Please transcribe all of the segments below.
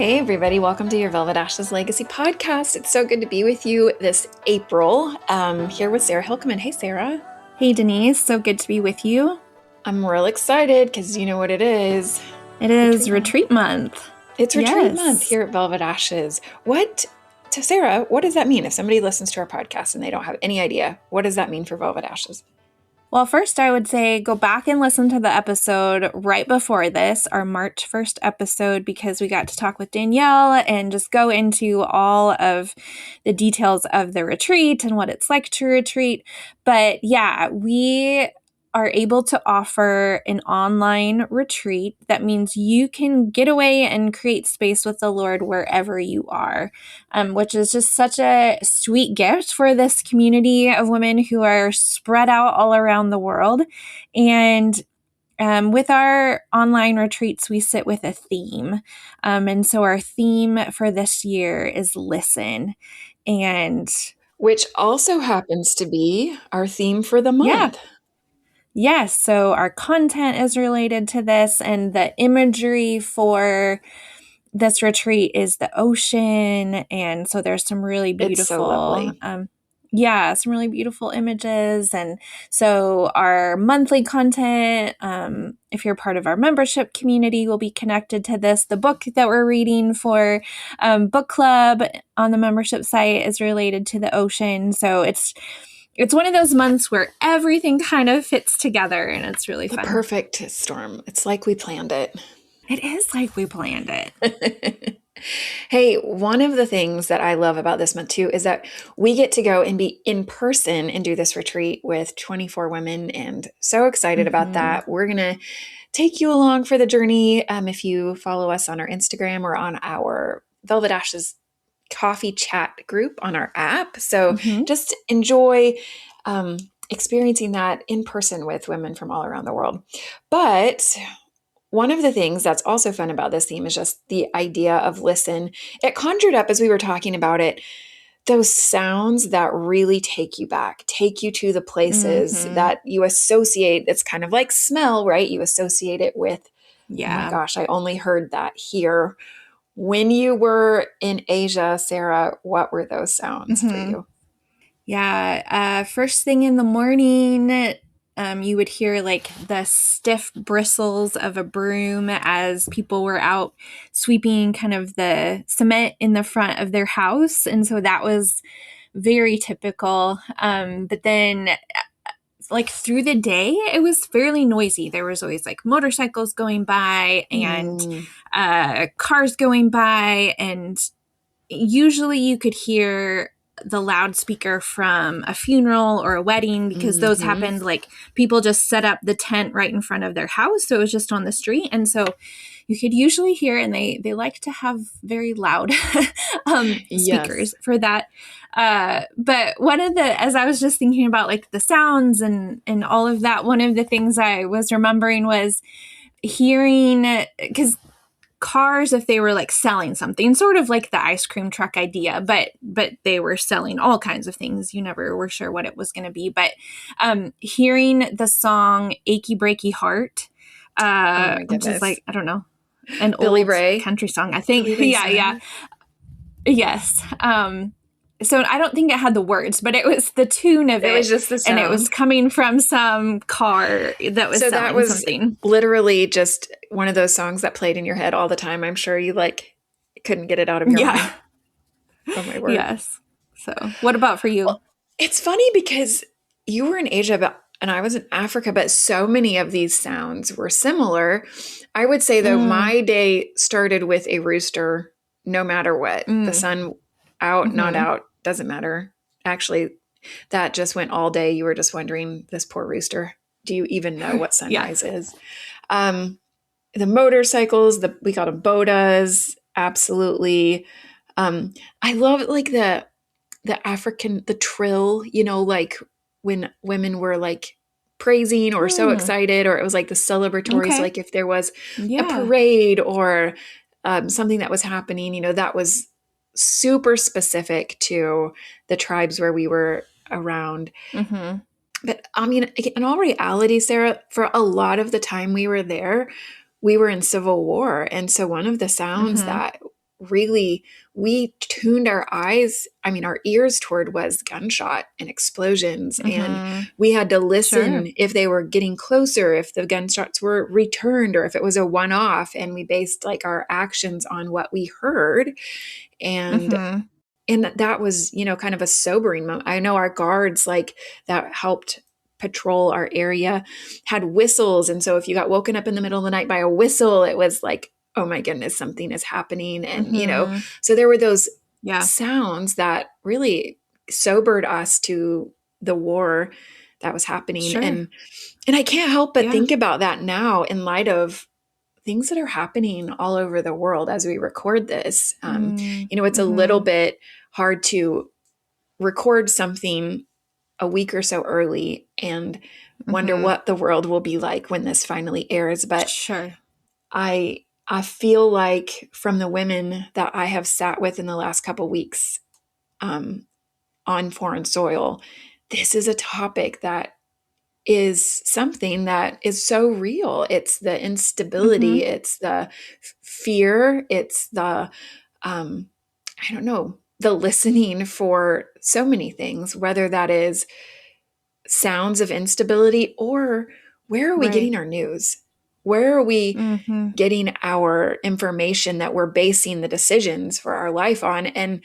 Hey, everybody. Welcome to your Velvet Ashes Legacy podcast. It's so good to be with you this April. Here with Sarah Hilkeman. Hey, Sarah. Hey, Denise. So good to be with you. I'm real excited because you know what it is. It is retreat month. It's retreat month here at Velvet Ashes. Sarah, what does that mean? If somebody listens to our podcast and they don't have any idea, what does that mean for Velvet Ashes? Well, first I would say go back and listen to the episode right before this, our March 1st episode, because we got to talk with Danielle and just go into all of the details of the retreat and what it's like to retreat. But yeah, we are able to offer an online retreat. That means you can get away and create space with the Lord wherever you are, which is just such a sweet gift for this community of women who are spread out all around the world. And with our online retreats, we sit with a theme. And so our theme for this year is listen. And which also happens to be our theme for the month. Yeah. Yes, so our content is related to this, and the imagery for this retreat is the ocean, and so there's some really beautiful, it's so lovely. Some really beautiful images. And so our monthly content, if you're part of our membership community, will be connected to this. The book that we're reading for book club on the membership site is related to the ocean. So it's one of those months where everything kind of fits together, and it's really fun. The perfect storm. It's like we planned it. It is like we planned it. Hey, one of the things that I love about this month too is that we get to go and be in person and do this retreat with 24 women, and so excited about that. We're going to take you along for the journey. If you follow us on our Instagram or on our Velvet Ashes coffee chat group on our app. So just enjoy experiencing that in person with women from all around the world. But one of the things that's also fun about this theme is just the idea of listen. It conjured up, as we were talking about it, those sounds that really take you back, take you to the places that you associate. It's kind of like smell, right? You associate it with, oh my gosh, I only heard that here. When you were in Asia, Sarah, what were those sounds for you? Yeah. First thing in the morning, you would hear like the stiff bristles of a broom as people were out sweeping kind of the cement in the front of their house. And so that was very typical. But then like through the day, it was fairly noisy. There was always like motorcycles going by and cars going by. And usually you could hear the loudspeaker from a funeral or a wedding, because those happened, like people just set up the tent right in front of their house. So it was just on the street. And so you could usually hear, and they like to have very loud speakers for that. But as I was just thinking about like the sounds and all of that, one of the things I was remembering was hearing, because cars, if they were like selling something, sort of like the ice cream truck idea, but they were selling all kinds of things. You never were sure what it was going to be. But hearing the song "Achy Breaky Heart," which is like, I don't know, an Billy old Ray country song, I think. Yes. So I don't think it had the words, but it was the tune of it. It was just the sound. And it was coming from some car that was selling that was something. Literally just one of those songs that played in your head all the time. I'm sure you like couldn't get it out of your mind. Oh my word. Yes. So what about for you? Well, it's funny because you were in Asia, and I was in Africa, but so many of these sounds were similar. I would say though, my day started with a rooster, no matter what. The sun out, not out, doesn't matter. Actually, that just went all day. You were just wondering, this poor rooster, do you even know what sunrise is? The motorcycles, we call them bodas, absolutely. I love like the African, the trill, like when women were like praising or so excited, or it was like the celebratories, like if there was a parade or something that was happening, that was super specific to the tribes where we were around. But I mean, in all reality, Sarah, for a lot of the time we were there, we were in civil war. And so one of the sounds that really we tuned our ears toward was gunshot and explosions. And Mm-hmm. we had to Sure. listen if they were getting closer, if the gunshots were returned, or if it was a one off. And we based like our actions on what we heard. And Mm-hmm. that was, kind of a sobering moment. I know our guards, like, that helped patrol our area, had whistles. And so if you got woken up in the middle of the night by a whistle, it was like, oh my goodness, something is happening. And, Mm-hmm. so there were those Yeah. sounds that really sobered us to the war that was happening. Sure. And I can't help but Yeah. think about that now in light of things that are happening all over the world as we record this. It's a little Mm-hmm. bit hard to record something a week or so early and wonder Mm-hmm. what the world will be like when this finally airs. But Sure. I feel like from the women that I have sat with in the last couple weeks, um, on foreign soil, this is a topic that is something that is so real. It's the instability, Mm-hmm. it's the fear, it's the um I don't know, the listening for so many things, whether that is sounds of instability, or where are we Right. getting our news? Where are we Mm-hmm. getting our information that we're basing the decisions for our life on? And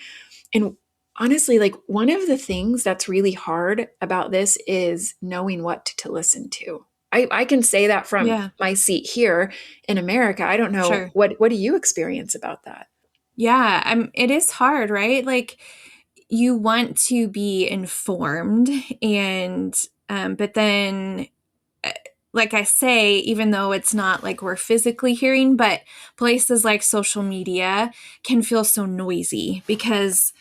honestly, like, one of the things that's really hard about this is knowing what to listen to. I can say that from Yeah. my seat here in America. I don't know, Sure. what do you experience about that? Yeah. It is hard, right? Like you want to be informed and but then uh, like I say, even though it's not like we're physically hearing, but places like social media can feel so noisy because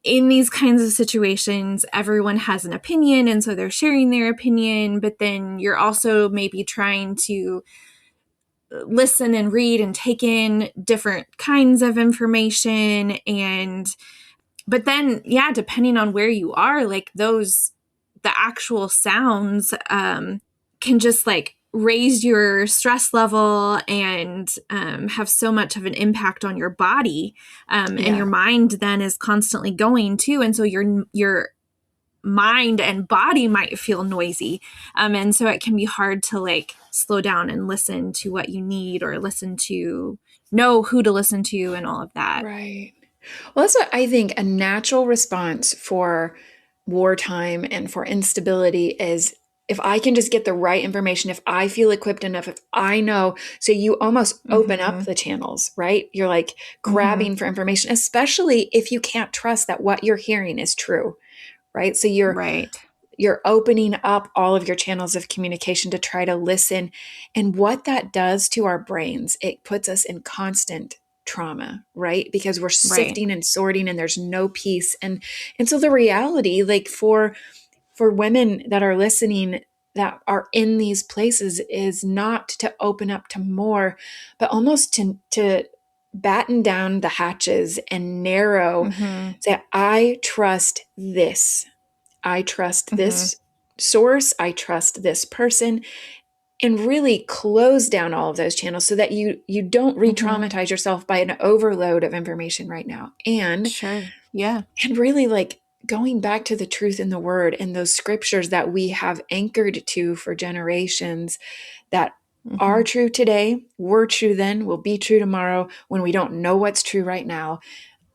in these kinds of situations, everyone has an opinion. And so they're sharing their opinion, but then you're also maybe trying to listen and read and take in different kinds of information. But then, yeah, depending on where you are, like the actual sounds can just like raise your stress level and have so much of an impact on your body. And your Yeah, mind then is constantly going too. And so your mind and body might feel noisy. And so it can be hard to like slow down and listen to what you need or listen to know who to listen to and all of that. right. Well, that's what I think a natural response for wartime and for instability is, if I can just get the right information, if I feel equipped enough, if I know. So you almost open up Mm-hmm. the channels, right? You're like Mm-hmm. grabbing for information, especially if you can't trust that what you're hearing is true, right? So Right. you're opening up all of your channels of communication to try to listen. And what that does to our brains, it puts us in constant trauma, right? Because we're Right. sifting and sorting and there's no peace. And so the reality, like, for women that are listening that are in these places, is not to open up to more, but almost to batten down the hatches and narrow, Mm-hmm. say, I trust this. I trust Mm-hmm. this source. I trust this person, and really close down all of those channels so that you don't Mm-hmm. re-traumatize yourself by an overload of information right now. Sure. Yeah. And really, like, going back to the truth in the word and those scriptures that we have anchored to for generations, that Mm-hmm. are true today, were true then, will be true tomorrow, when we don't know what's true right now.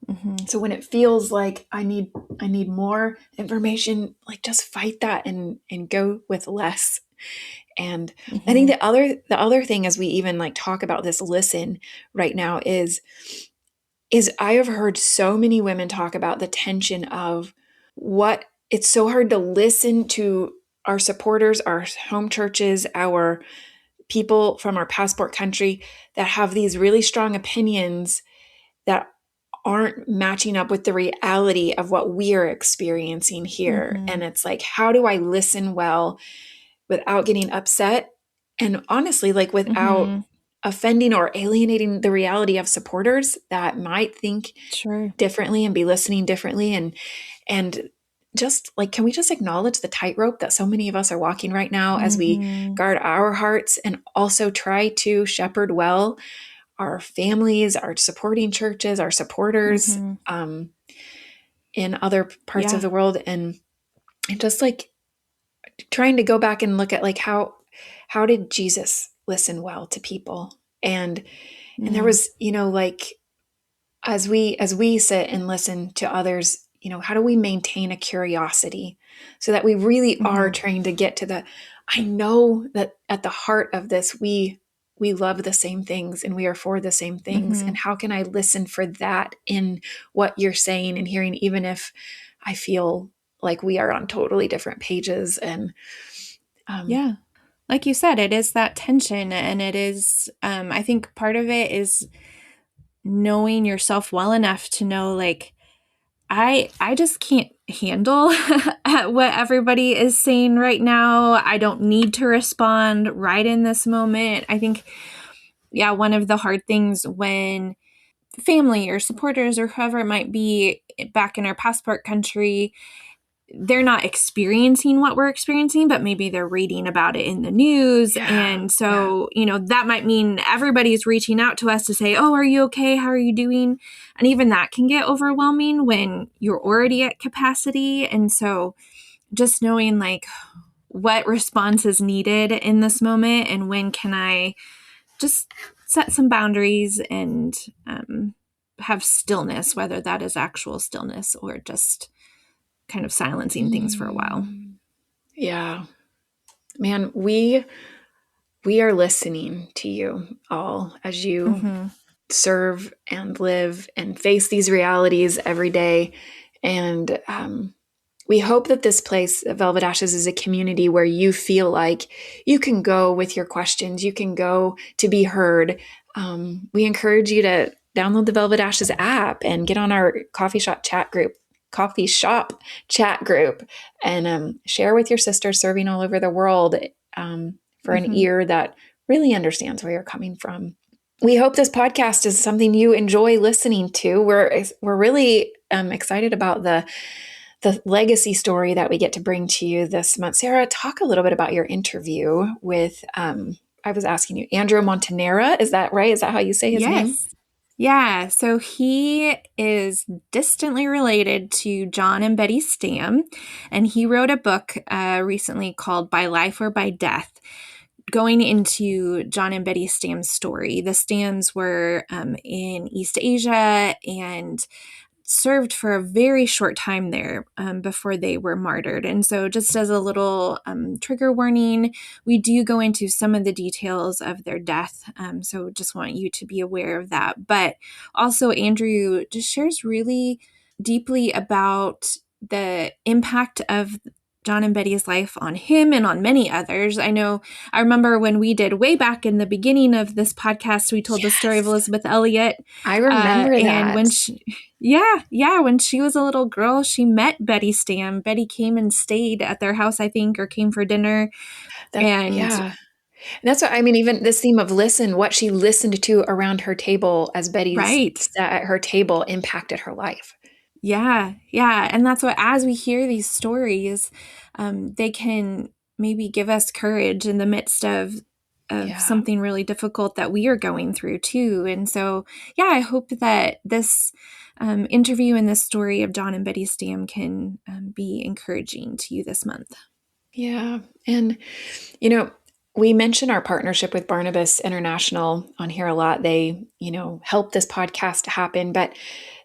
Mm-hmm. So when it feels like I need more information, like, just fight that and go with less. And I think Mm-hmm. the other thing, as we even like talk about this listen right now, is I have heard so many women talk about the tension of what it's so hard to listen to our supporters, our home churches, our people from our passport country that have these really strong opinions that aren't matching up with the reality of what we are experiencing here. Mm-hmm. And it's like, how do I listen well without getting upset? And honestly, like, without Mm-hmm. offending or alienating the reality of supporters that might think Sure. differently and be listening differently. And just like, can we just acknowledge the tightrope that so many of us are walking right now as we Mm-hmm. guard our hearts and also try to shepherd well our families, our supporting churches, our supporters Mm-hmm. in other parts of Yeah. the world, and just like trying to go back and look at like how did Jesus listen well to people, and there Mm. was, like as we sit and listen to others, how do we maintain a curiosity so that we really are Mm-hmm. trying to get to the, I know that at the heart of this, we love the same things and we are for the same things. Mm-hmm. And how can I listen for that in what you're saying and hearing, even if I feel like we are on totally different pages? And um, Yeah. Like you said, it is that tension, and it is, I think part of it is knowing yourself well enough to know, like, I just can't handle what everybody is saying right now. I don't need to respond right in this moment. I think, yeah, one of the hard things when family or supporters or whoever it might be back in our passport country, they're not experiencing what we're experiencing, but maybe they're reading about it in the news. yeah, And yeah, so, that might mean everybody's reaching out to us to say, oh, are you okay? How are you doing? And even that can get overwhelming when you're already at capacity. And so just knowing like what response is needed in this moment and when can I just set some boundaries and have stillness, whether that is actual stillness or just kind of silencing things for a while. mm, yeah, man, we are listening to you all as you Mm-hmm. serve and live and face these realities every day. And we hope that this place, Velvet Ashes, is a community where you feel like you can go with your questions, you can go to be heard. We encourage you to download the Velvet Ashes app and get on our coffee shop chat group, and share with your sisters serving all over the world, for an Mm-hmm. ear that really understands where you're coming from. We hope this podcast is something you enjoy listening to. We're really excited about the legacy story that we get to bring to you this month. Sarah, talk a little bit about your interview with, I was asking you, Andrew Montanera. Is that right? Is that how you say his name? Yes. Yeah. So he is distantly related to John and Betty Stam, and he wrote a book recently called By Life or by Death, going into John and Betty Stam's story. The Stams were in East Asia and served for a very short time there before they were martyred. And so, just as a little trigger warning, we do go into some of the details of their death. So, just want you to be aware of that. But also, Andrew just shares really deeply about the impact of John and Betty's life on him and on many others. I remember when we did way back in the beginning of this podcast, we told the story of Yes, Elizabeth Elliot. I remember And that. when when she was a little girl, she met Betty Stam. Betty came and stayed at their house, I think, or came for dinner. And Yeah. And that's what I mean. Even this theme of listen, what she listened to around her table as Betty's right. sat at her table impacted her life. Yeah. Yeah. And that's what, as we hear these stories, they can maybe give us courage in the midst of Yeah. something really difficult that we are going through too. And so, yeah, I hope that this interview and this story of John and Betty Stam can be encouraging to you this month. Yeah. And, you know, we mention our partnership with Barnabas International on here a lot. They, help this podcast to happen, but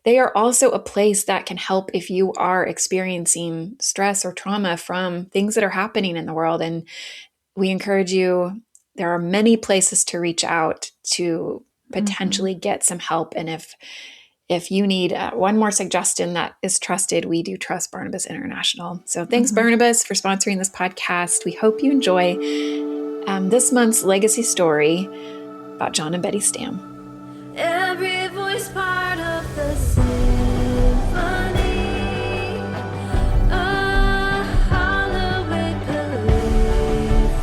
they are also a place that can help if you are experiencing stress or trauma from things that are happening in the world. And we encourage you, there are many places to reach out to Mm-hmm. potentially get some help. And if you need one more suggestion that is trusted, we do trust Barnabas International. So thanks, Mm-hmm. Barnabas, for sponsoring this podcast. We hope you enjoy this month's legacy story about John and Betty Stam. Every voice part of the symphony, a hallowed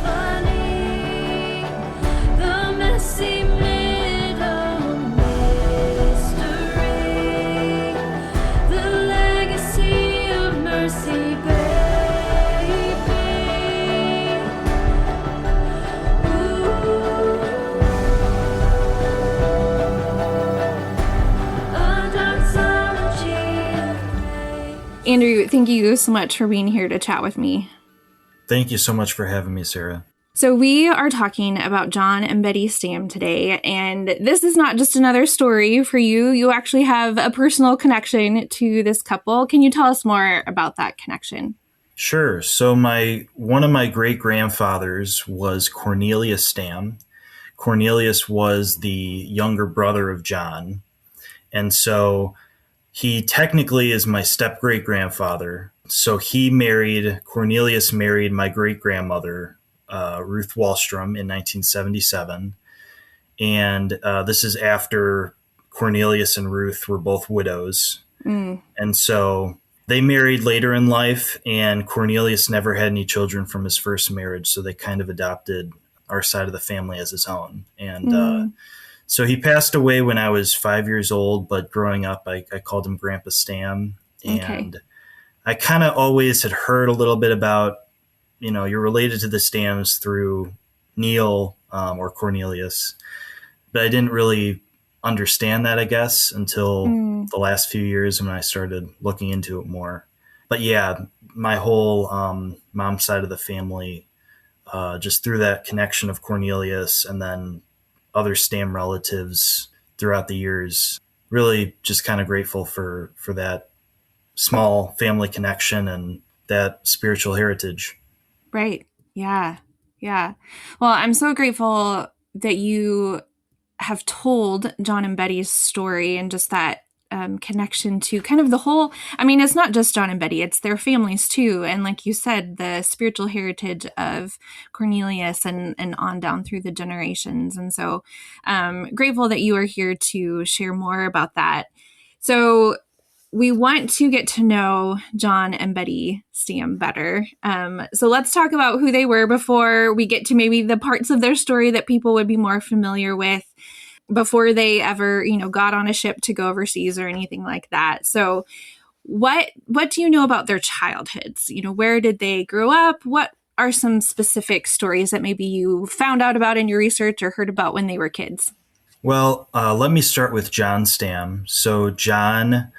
polyphony, the messy middle mystery, the legacy of mercy, baby. Ooh. Andrew, thank you so much for being here to chat with me. Thank you so much for having me, Sarah. So we are talking about John and Betty Stam today, and this is not just another story for you. You actually have a personal connection to this couple. Can you tell us more about that connection? Sure. So one of my great grandfathers was Cornelius Stam. Cornelius was the younger brother of John. And so he technically is my step great grandfather. So Cornelius married my great grandmother, Ruth Wallstrom, in 1977. And this is after Cornelius and Ruth were both widows. And so they married later in life, and Cornelius never had any children from his first marriage. So they kind of adopted our side of the family as his own. And so he passed away when I was 5 years old, but growing up, I called him Grandpa Stam. And I kind of always had heard a little bit about, you're related to the Stams through Neil or Cornelius, but I didn't really understand that, I guess, until the last few years when I started looking into it more. But yeah, my whole mom's side of the family, just through that connection of Cornelius and then other Stam relatives throughout the years, really just kind of grateful for that small family connection and that spiritual heritage. Right. Yeah. Yeah. Well, I'm so grateful that you have told John and Betty's story and just that connection to kind of the whole, it's not just John and Betty, it's their families too. And like you said, the spiritual heritage of Cornelius and on down through the generations. And so grateful that you are here to share more about that. So we want to get to know John and Betty Stam better. So let's talk about who they were before we get to maybe the parts of their story that people would be more familiar with before they ever, got on a ship to go overseas or anything like that. So what do you know about their childhoods? Where did they grow up? What are some specific stories that maybe you found out about in your research or heard about when they were kids? Well, let me start with John Stam. So John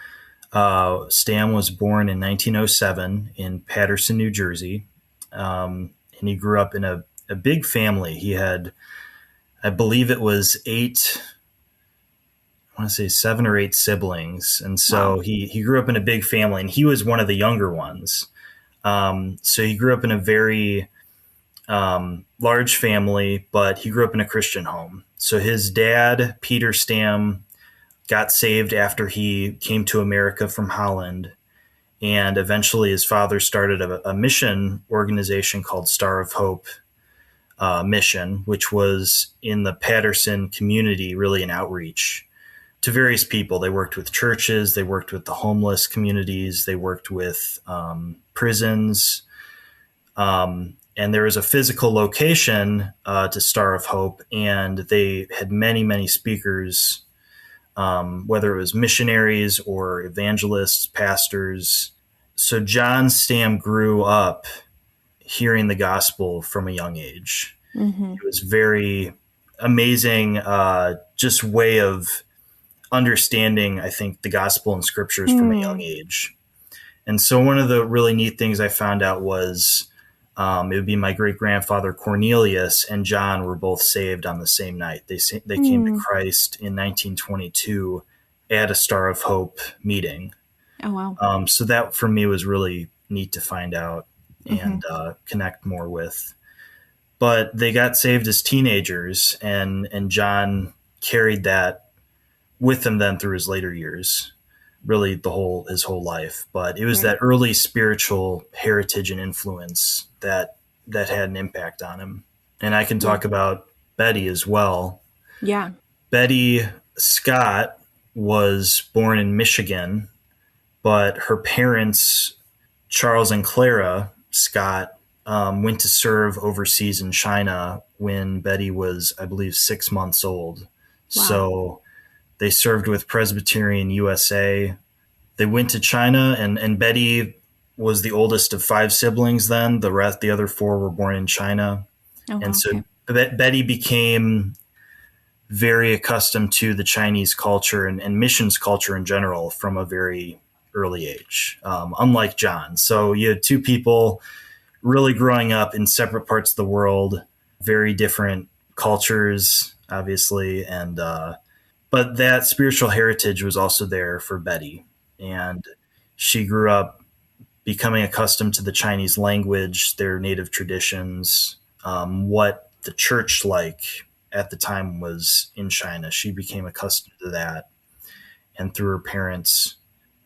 Stam was born in 1907 in Paterson, New Jersey. And he grew up in a big family. He had, I believe it was 7 or 8 siblings. And so he grew up in a big family, and he was one of the younger ones. So he grew up in a very large family, but he grew up in a Christian home. So his dad, Peter Stam, got saved after he came to America from Holland. And eventually his father started a mission organization called Star of Hope Mission, which was in the Paterson community, really an outreach to various people. They worked with churches, they worked with the homeless communities, they worked with prisons. And there was a physical location to Star of Hope, and they had many, many speakers, whether it was missionaries or evangelists, pastors. So John Stam grew up hearing the gospel from a young age. It was very amazing, just way of understanding, I think, the gospel and scriptures from a young age. And so one of the really neat things I found out was it would be my great grandfather Cornelius and John were both saved on the same night. They came to Christ in 1922 at a Star of Hope meeting. Oh, wow. So that for me was really neat to find out and connect more with. But they got saved as teenagers, and John carried that with him then through his later years, really his whole life. But it was that early spiritual heritage and influence that had an impact on him. And I can talk about Betty as well. Yeah. Betty Scott was born in Michigan, but her parents, Charles and Clara Scott, went to serve overseas in China when Betty was, I believe, 6 months old. Wow. So they served with Presbyterian USA. They went to China, and Betty was the oldest of 5 siblings then. The other 4 were born in China. Oh, and so Betty became very accustomed to the Chinese culture and missions culture in general from a very early age, unlike John. So you had two people really growing up in separate parts of the world, very different cultures, obviously, and but that spiritual heritage was also there for Betty, and she grew up becoming accustomed to the Chinese language, their native traditions, what the church like at the time was in China. She became accustomed to that, and through her parents.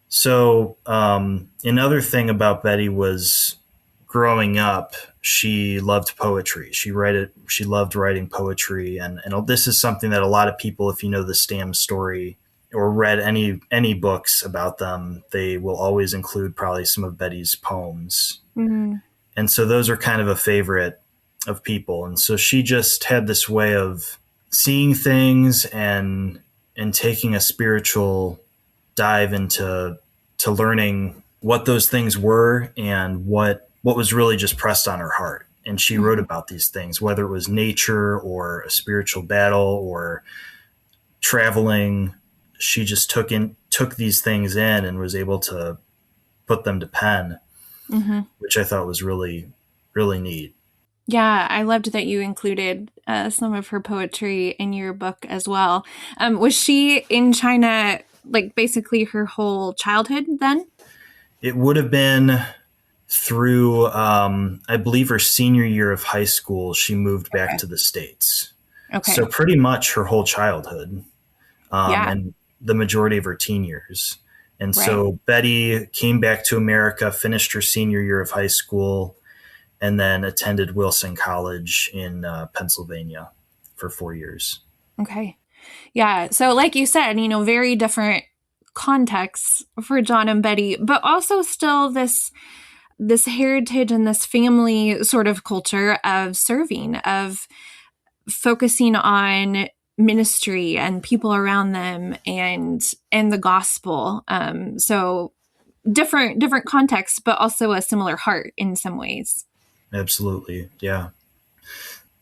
So another thing about Betty was growing up, she loved poetry. She loved writing poetry, and this is something that a lot of people, if you know the Stam story or read any books about them, they will always include probably some of Betty's poems. Mm-hmm. And so those are kind of a favorite of people. And so she just had this way of seeing things and taking a spiritual dive into learning what those things were and what was really just pressed on her heart. And she wrote about these things, whether it was nature or a spiritual battle or traveling. She just took these things in and was able to put them to pen, which I thought was really, really neat. Yeah, I loved that you included some of her poetry in your book as well. Was she in China, like basically her whole childhood then? It would have been through, I believe, her senior year of high school. She moved back to the States. Okay. So pretty much her whole childhood, and the majority of her teen years. And so Betty came back to America, finished her senior year of high school, and then attended Wilson College in Pennsylvania for 4 years. Okay. Yeah. So like you said, very different contexts for John and Betty, but also still this heritage and this family sort of culture of serving, of focusing on ministry and people around them and the gospel. So different contexts, but also a similar heart in some ways. Absolutely. Yeah.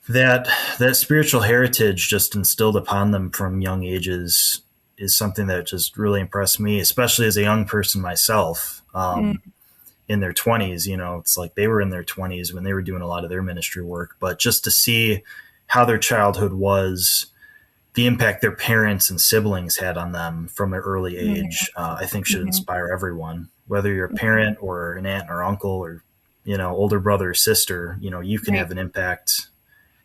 That spiritual heritage just instilled upon them from young ages is something that just really impressed me, especially as a young person myself, in their 20s. It's like they were in their 20s when they were doing a lot of their ministry work, but just to see how their childhood was, the impact their parents and siblings had on them from an early age, I think should inspire everyone, whether you're a parent or an aunt or uncle or, older brother or sister. You can have an impact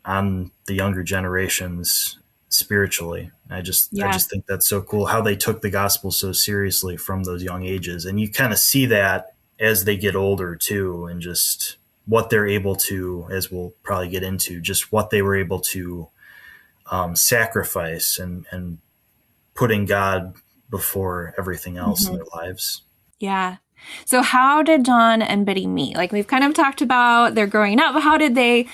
on the younger generations spiritually. I just think that's so cool how they took the gospel so seriously from those young ages. And you kind of see that as they get older too, and just what they're able to, as we'll probably get into, just what they were able to sacrifice and putting God before everything else in their lives. Yeah. So how did John and Betty meet? Like we've kind of talked about their growing up. How did they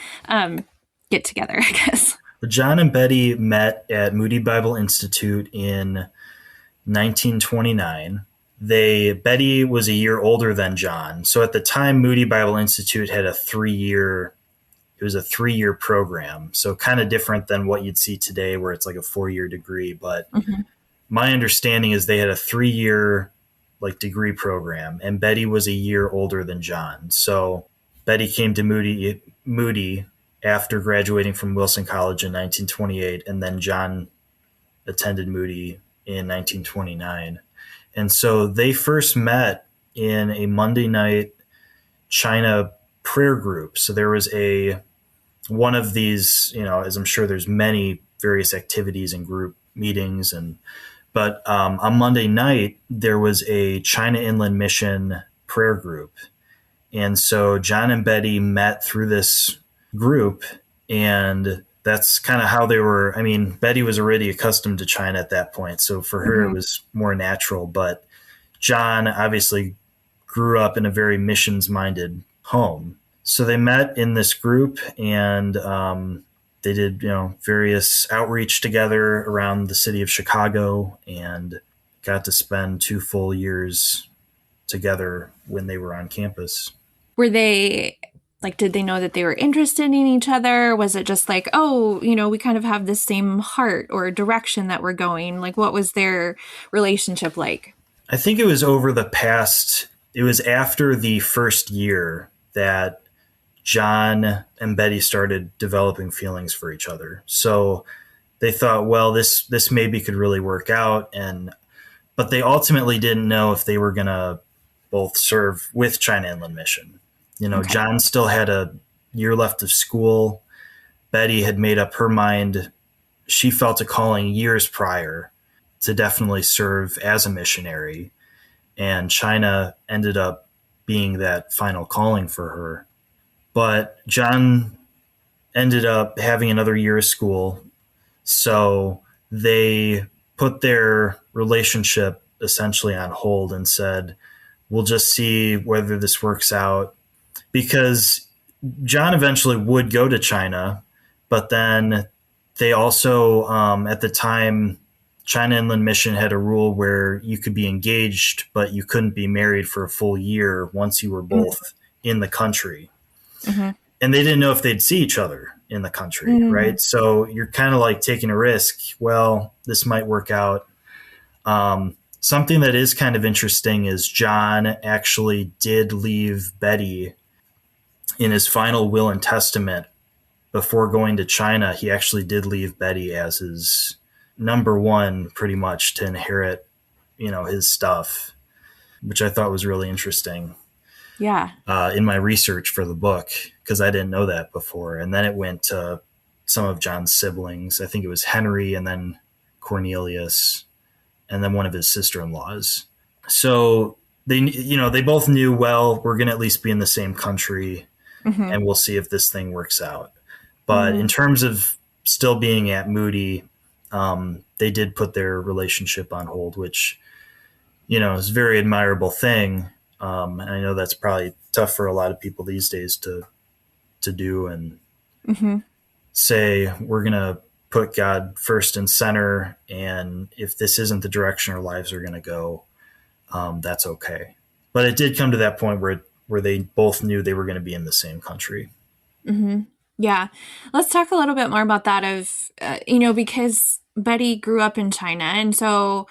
get together, I guess? John and Betty met at Moody Bible Institute in 1929. Betty was a year older than John. So at the time, Moody Bible Institute had a 3-year program. So kind of different than what you'd see today where it's like a 4-year degree. But my understanding is they had a 3-year degree program, and Betty was a year older than John. So Betty came to Moody after graduating from Wilson College in 1928, and then John attended Moody in 1929. And so they first met in a Monday night China prayer group. So there was one of these, as I'm sure there's many various activities and group meetings, but on Monday night, there was a China Inland Mission prayer group. And so John and Betty met through this group, and that's kind of how they were. I mean, Betty was already accustomed to China at that point, so for her it was more natural. But John obviously grew up in a very missions-minded home. So they met in this group, and they did, various outreach together around the city of Chicago, and got to spend 2 full years together when they were on campus. Were they did they know that they were interested in each other? Was it just like, oh, we kind of have the same heart or direction that we're going? Like, what was their relationship like? I think it was over the past, it was after the first year that John and Betty started developing feelings for each other. So they thought, well, this maybe could really work out, and but they ultimately didn't know if they were going to both serve with China Inland Mission. You know, Okay. John still had a year left of school. Betty had made up her mind. She felt a calling years prior to definitely serve as a missionary, and China ended up being that final calling for her. But John ended up having another year of school, so they put their relationship essentially on hold and said, we'll just see whether this works out. Because John eventually would go to China, but then they also, at the time, China Inland Mission had a rule where you could be engaged, but you couldn't be married for a full year once you were both in the country. Mm-hmm. And they didn't know if they'd see each other in the country, right? So you're kind of like taking a risk. Well, this might work out. Something that is kind of interesting is John actually did leave Betty in his final will and testament before going to China. He actually did leave Betty as his number one, pretty much, to inherit, his stuff, which I thought was really interesting. Yeah. In my research for the book, because I didn't know that before. And then it went to some of John's siblings. I think it was Henry, and then Cornelius, and then one of his sister-in-laws. So they both knew, well, we're going to at least be in the same country, and we'll see if this thing works out. But in terms of still being at Moody, they did put their relationship on hold, which, is a very admirable thing. And I know that's probably tough for a lot of people these days to do, and say, we're going to put God first and center. And if this isn't the direction our lives are going to go, that's okay. But it did come to that point where they both knew they were going to be in the same country. Yeah. Let's talk a little bit more about that because Betty grew up in China. And so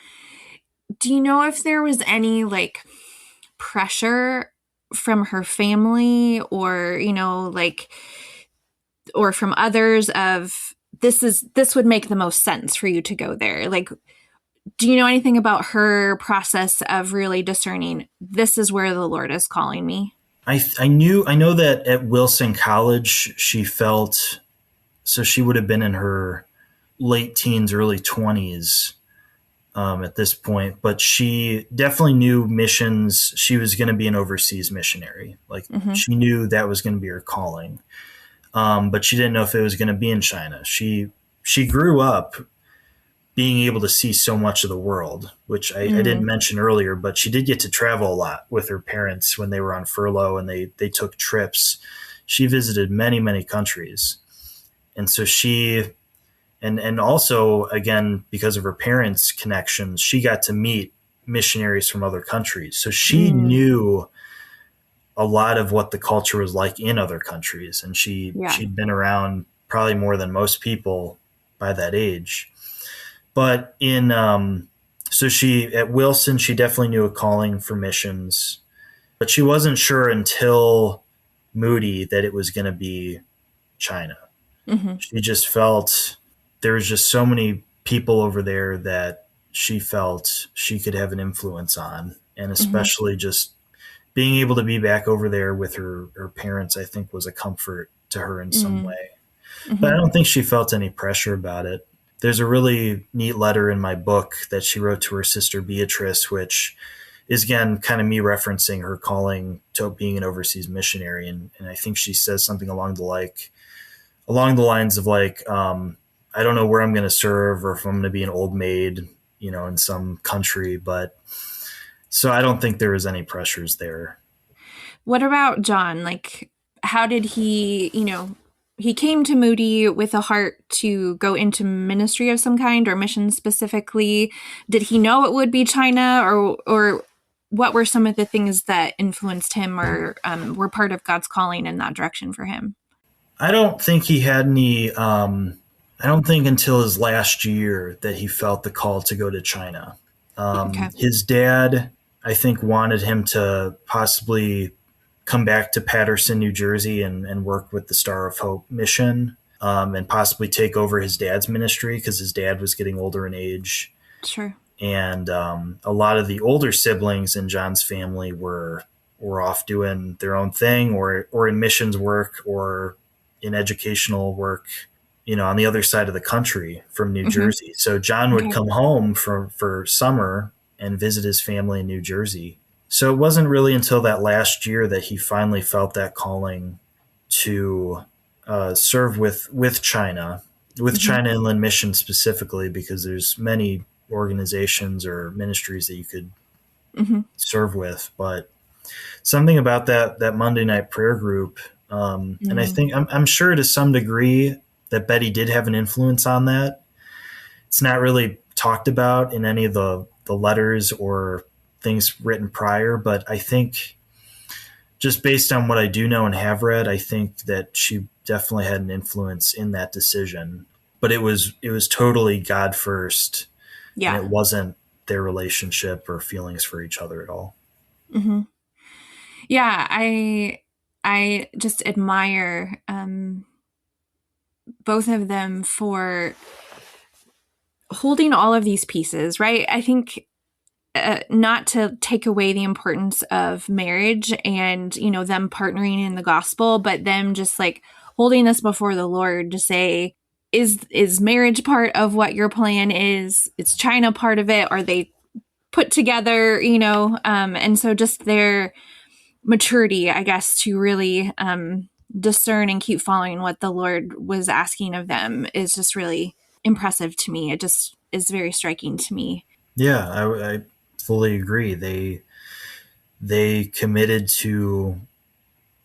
do you know if there was any pressure from her family or, or from others of this would make the most sense for you to go there? Do you know anything about her process of really discerning this is where the Lord is calling me? I know that at Wilson College, she felt, so she would have been in her late teens, early 20s at this point, but she definitely knew missions. She was going to be an overseas missionary. She knew that was going to be her calling. But she didn't know if it was going to be in China. She grew up being able to see so much of the world, which I didn't mention earlier, but she did get to travel a lot with her parents when they were on furlough and they took trips. She visited many, many countries. And so and also, again, because of her parents' connections, she got to meet missionaries from other countries. So she knew a lot of what the culture was like in other countries. And she'd been around probably more than most people by that age. But so at Wilson, she definitely knew a calling for missions, but she wasn't sure until Moody that it was going to be China. She just felt there was just so many people over there that she felt she could have an influence on. And especially just being able to be back over there with her parents, I think, was a comfort to her in some way. But I don't think she felt any pressure about it. There's a really neat letter in my book that she wrote to her sister Beatrice, which is, again, kind of me referencing her calling to being an overseas missionary. And I think she says something along the lines of I don't know where I'm going to serve or if I'm going to be an old maid, in some country. But so I don't think there was any pressures there. What about John? How did he, he came to Moody with a heart to go into ministry of some kind or mission specifically. Did he know it would be China, or what were some of the things that influenced him or were part of God's calling in that direction for him? I don't think he had any, I don't think until his last year that he felt the call to go to China. Okay. His dad, I think, wanted him to possibly come back to Paterson, New Jersey, and work with the Star of Hope mission, and possibly take over his dad's ministry because his dad was getting older in age. Sure. And a lot of the older siblings in John's family were off doing their own thing, or in missions work, or in educational work, on the other side of the country from New Hmm. Jersey. So John would Okay. come home for summer and visit his family in New Jersey. So it wasn't really until that last year that he finally felt that calling to serve with China, with Hmm. China Inland Mission specifically, because there's many organizations or ministries that you could Hmm. serve with. But something about that Monday night prayer group, and I Mm. think I'm sure to some degree that Betty did have an influence on that. It's not really talked about in any of the letters or things written prior, but I think just based on what I do know and have read, I think that she definitely had an influence in that decision. But it was totally God first, and Yeah. it wasn't their relationship or feelings for each other at all. Hmm. Yeah. I just admire both of them for holding all of these pieces, right? I think not to take away the importance of marriage and them partnering in the gospel, but them just like holding this before the Lord to say, is marriage part of what your plan is China part of it? Are they put together? And so just their maturity, I guess, to really discern and keep following what the Lord was asking of them is just really impressive to me. It just is very striking to me. Yeah, I fully agree. They committed to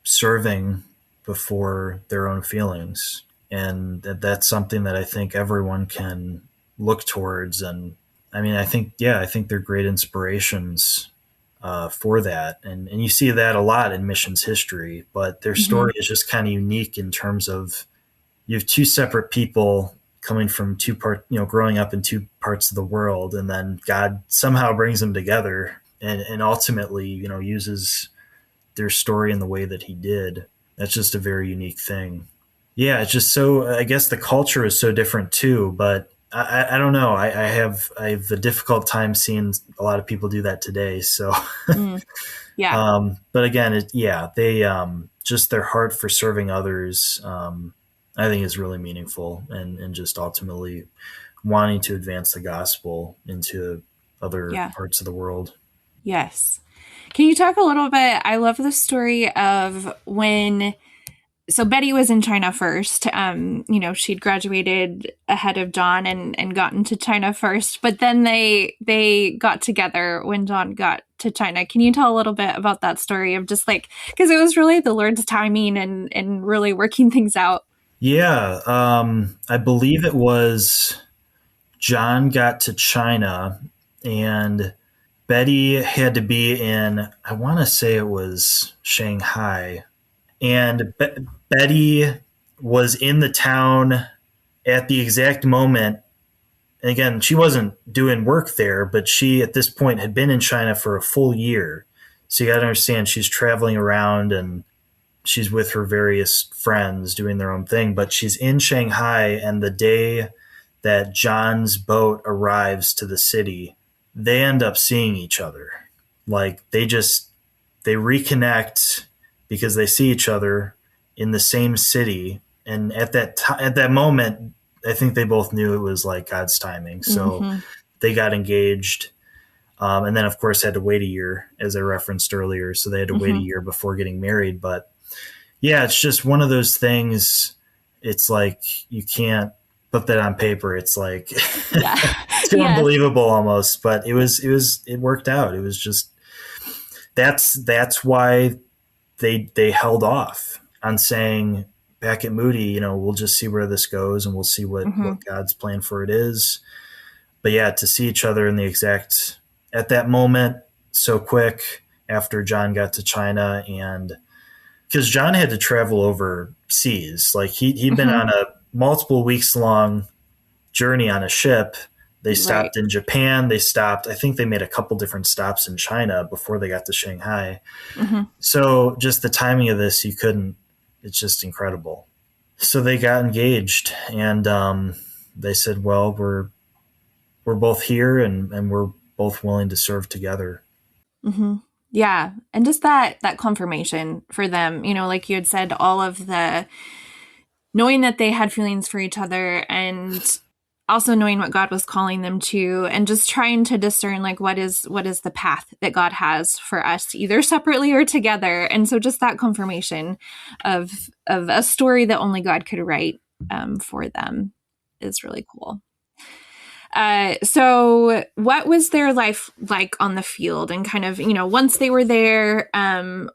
serving before their own feelings, and that's something that I think everyone can look towards. And I mean, I think they're great inspirations for that, and you see that a lot in missions history. But their Hmm. story is just kind of unique in terms of you have two separate people coming from growing up in two parts of the world, and then God somehow brings them together, and ultimately, uses their story in the way that He did. That's just a very unique thing. Yeah, it's just so. I guess the culture is so different too, but I don't know. I have a difficult time seeing a lot of people do that today. So, Mm. Yeah. but again, they just their heart for serving others. I think is really meaningful, and just ultimately wanting to advance the gospel into other Yeah. parts of the world. Yes. Can you talk a little bit? I love the story of when so Betty was in China first. She'd graduated ahead of John and gotten to China first, but then they got together when John got to China. Can you tell a little bit about that story of just like because it was really the Lord's timing and really working things out? Yeah, I believe it was John got to China, and Betty had to be in, I want to say it was Shanghai. And Betty was in the town at the exact moment. And again, she wasn't doing work there, but she at this point had been in China for a full year. So you got to understand, she's traveling around and she's with her various friends doing their own thing, but she's in Shanghai. And the day that John's boat arrives to the city, they end up seeing each other. Like they reconnect because they see each other in the same city. And at that moment, I think they both knew it was like God's timing. So Mm-hmm. they got engaged. And then, of course, had to wait a year, as I referenced earlier. So they had to wait a Mm-hmm. year before getting married. But yeah, it's just one of those things. It's like you can't put that on paper. It's like Yeah. too Yes. unbelievable almost. But it worked out. It was just that's why they held off on saying back at Moody, we'll just see where this goes and we'll see Mm-hmm. what God's plan for it is. But yeah, to see each other in the exact at that moment so quick after John got to China, and because John had to travel overseas, like he'd been Mm-hmm. on a multiple weeks long journey on a ship They Right. stopped in Japan. I think they made a couple different stops in China before they got to Shanghai. Mm-hmm. So just the timing of this, it's just incredible. So they got engaged, and they said, well, we're both here, and we're both willing to serve together. Mm-hmm. Yeah. And just that confirmation for them, like you had said, all of the knowing that they had feelings for each other, and also knowing what God was calling them to, and just trying to discern like what is the path that God has for us, either separately or together. And so just that confirmation of a story that only God could write for them is really cool. So what was their life like on the field, and kind of, once they were there, and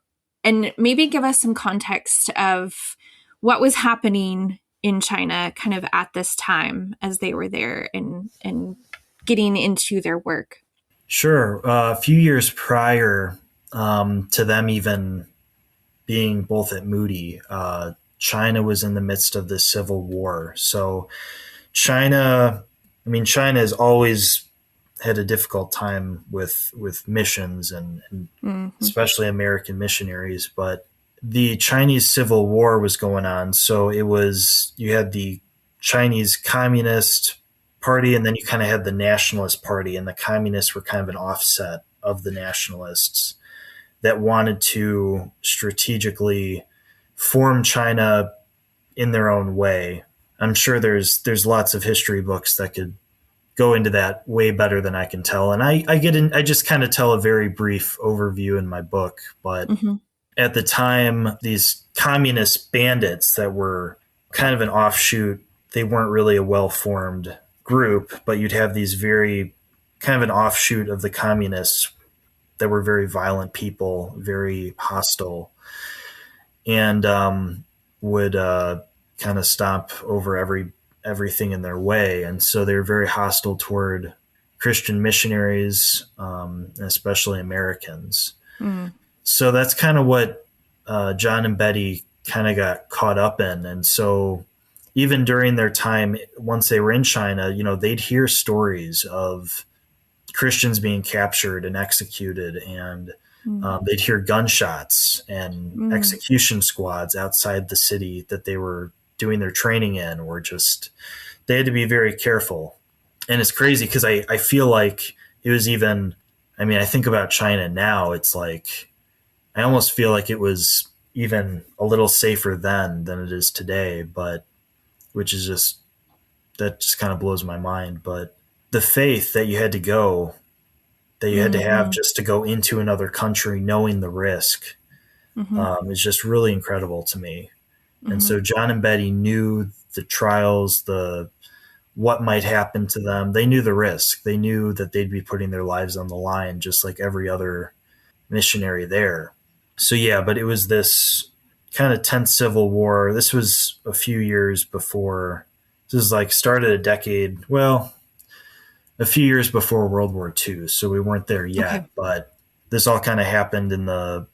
maybe give us some context of what was happening in China kind of at this time as they were there and getting into their work. Sure. A few years prior to them even being both at Moody, China was in the midst of this civil war. So China has always had a difficult time with missions and Mm-hmm. especially American missionaries, but the Chinese Civil War was going on. So you had the Chinese Communist Party, and then you kind of had the Nationalist Party, and the Communists were kind of an offset of the Nationalists that wanted to strategically form China in their own way. I'm sure there's lots of history books that could go into that way better than I can tell. And I just kind of tell a very brief overview in my book. But Mm-hmm. at the time, these communist bandits that were kind of an offshoot, they weren't really a well-formed group, but you'd have these very kind of an offshoot of the communists that were very violent people, very hostile, and would kind of stomp over everything in their way. And so they were very hostile toward Christian missionaries, especially Americans. Mm. So that's kind of what John and Betty kind of got caught up in. And so even during their time, once they were in China, they'd hear stories of Christians being captured and executed, and they'd hear gunshots and execution squads outside the city that they were doing their training in, or just they had to be very careful. And it's crazy because I feel like it was even, I think about China now, it's like I almost feel like it was even a little safer then than it is today, but which is that just kind of blows my mind. But the faith that you had to have just to go into another country, knowing the risk, is just really incredible to me. And so John and Betty knew the trials, what might happen to them. They knew the risk. They knew that they'd be putting their lives on the line, just like every other missionary there. So yeah, but it was this kind of tense civil war. This was a few years before. This is like started a few years before World War II. So we weren't there yet, Okay. but this all kind of happened in the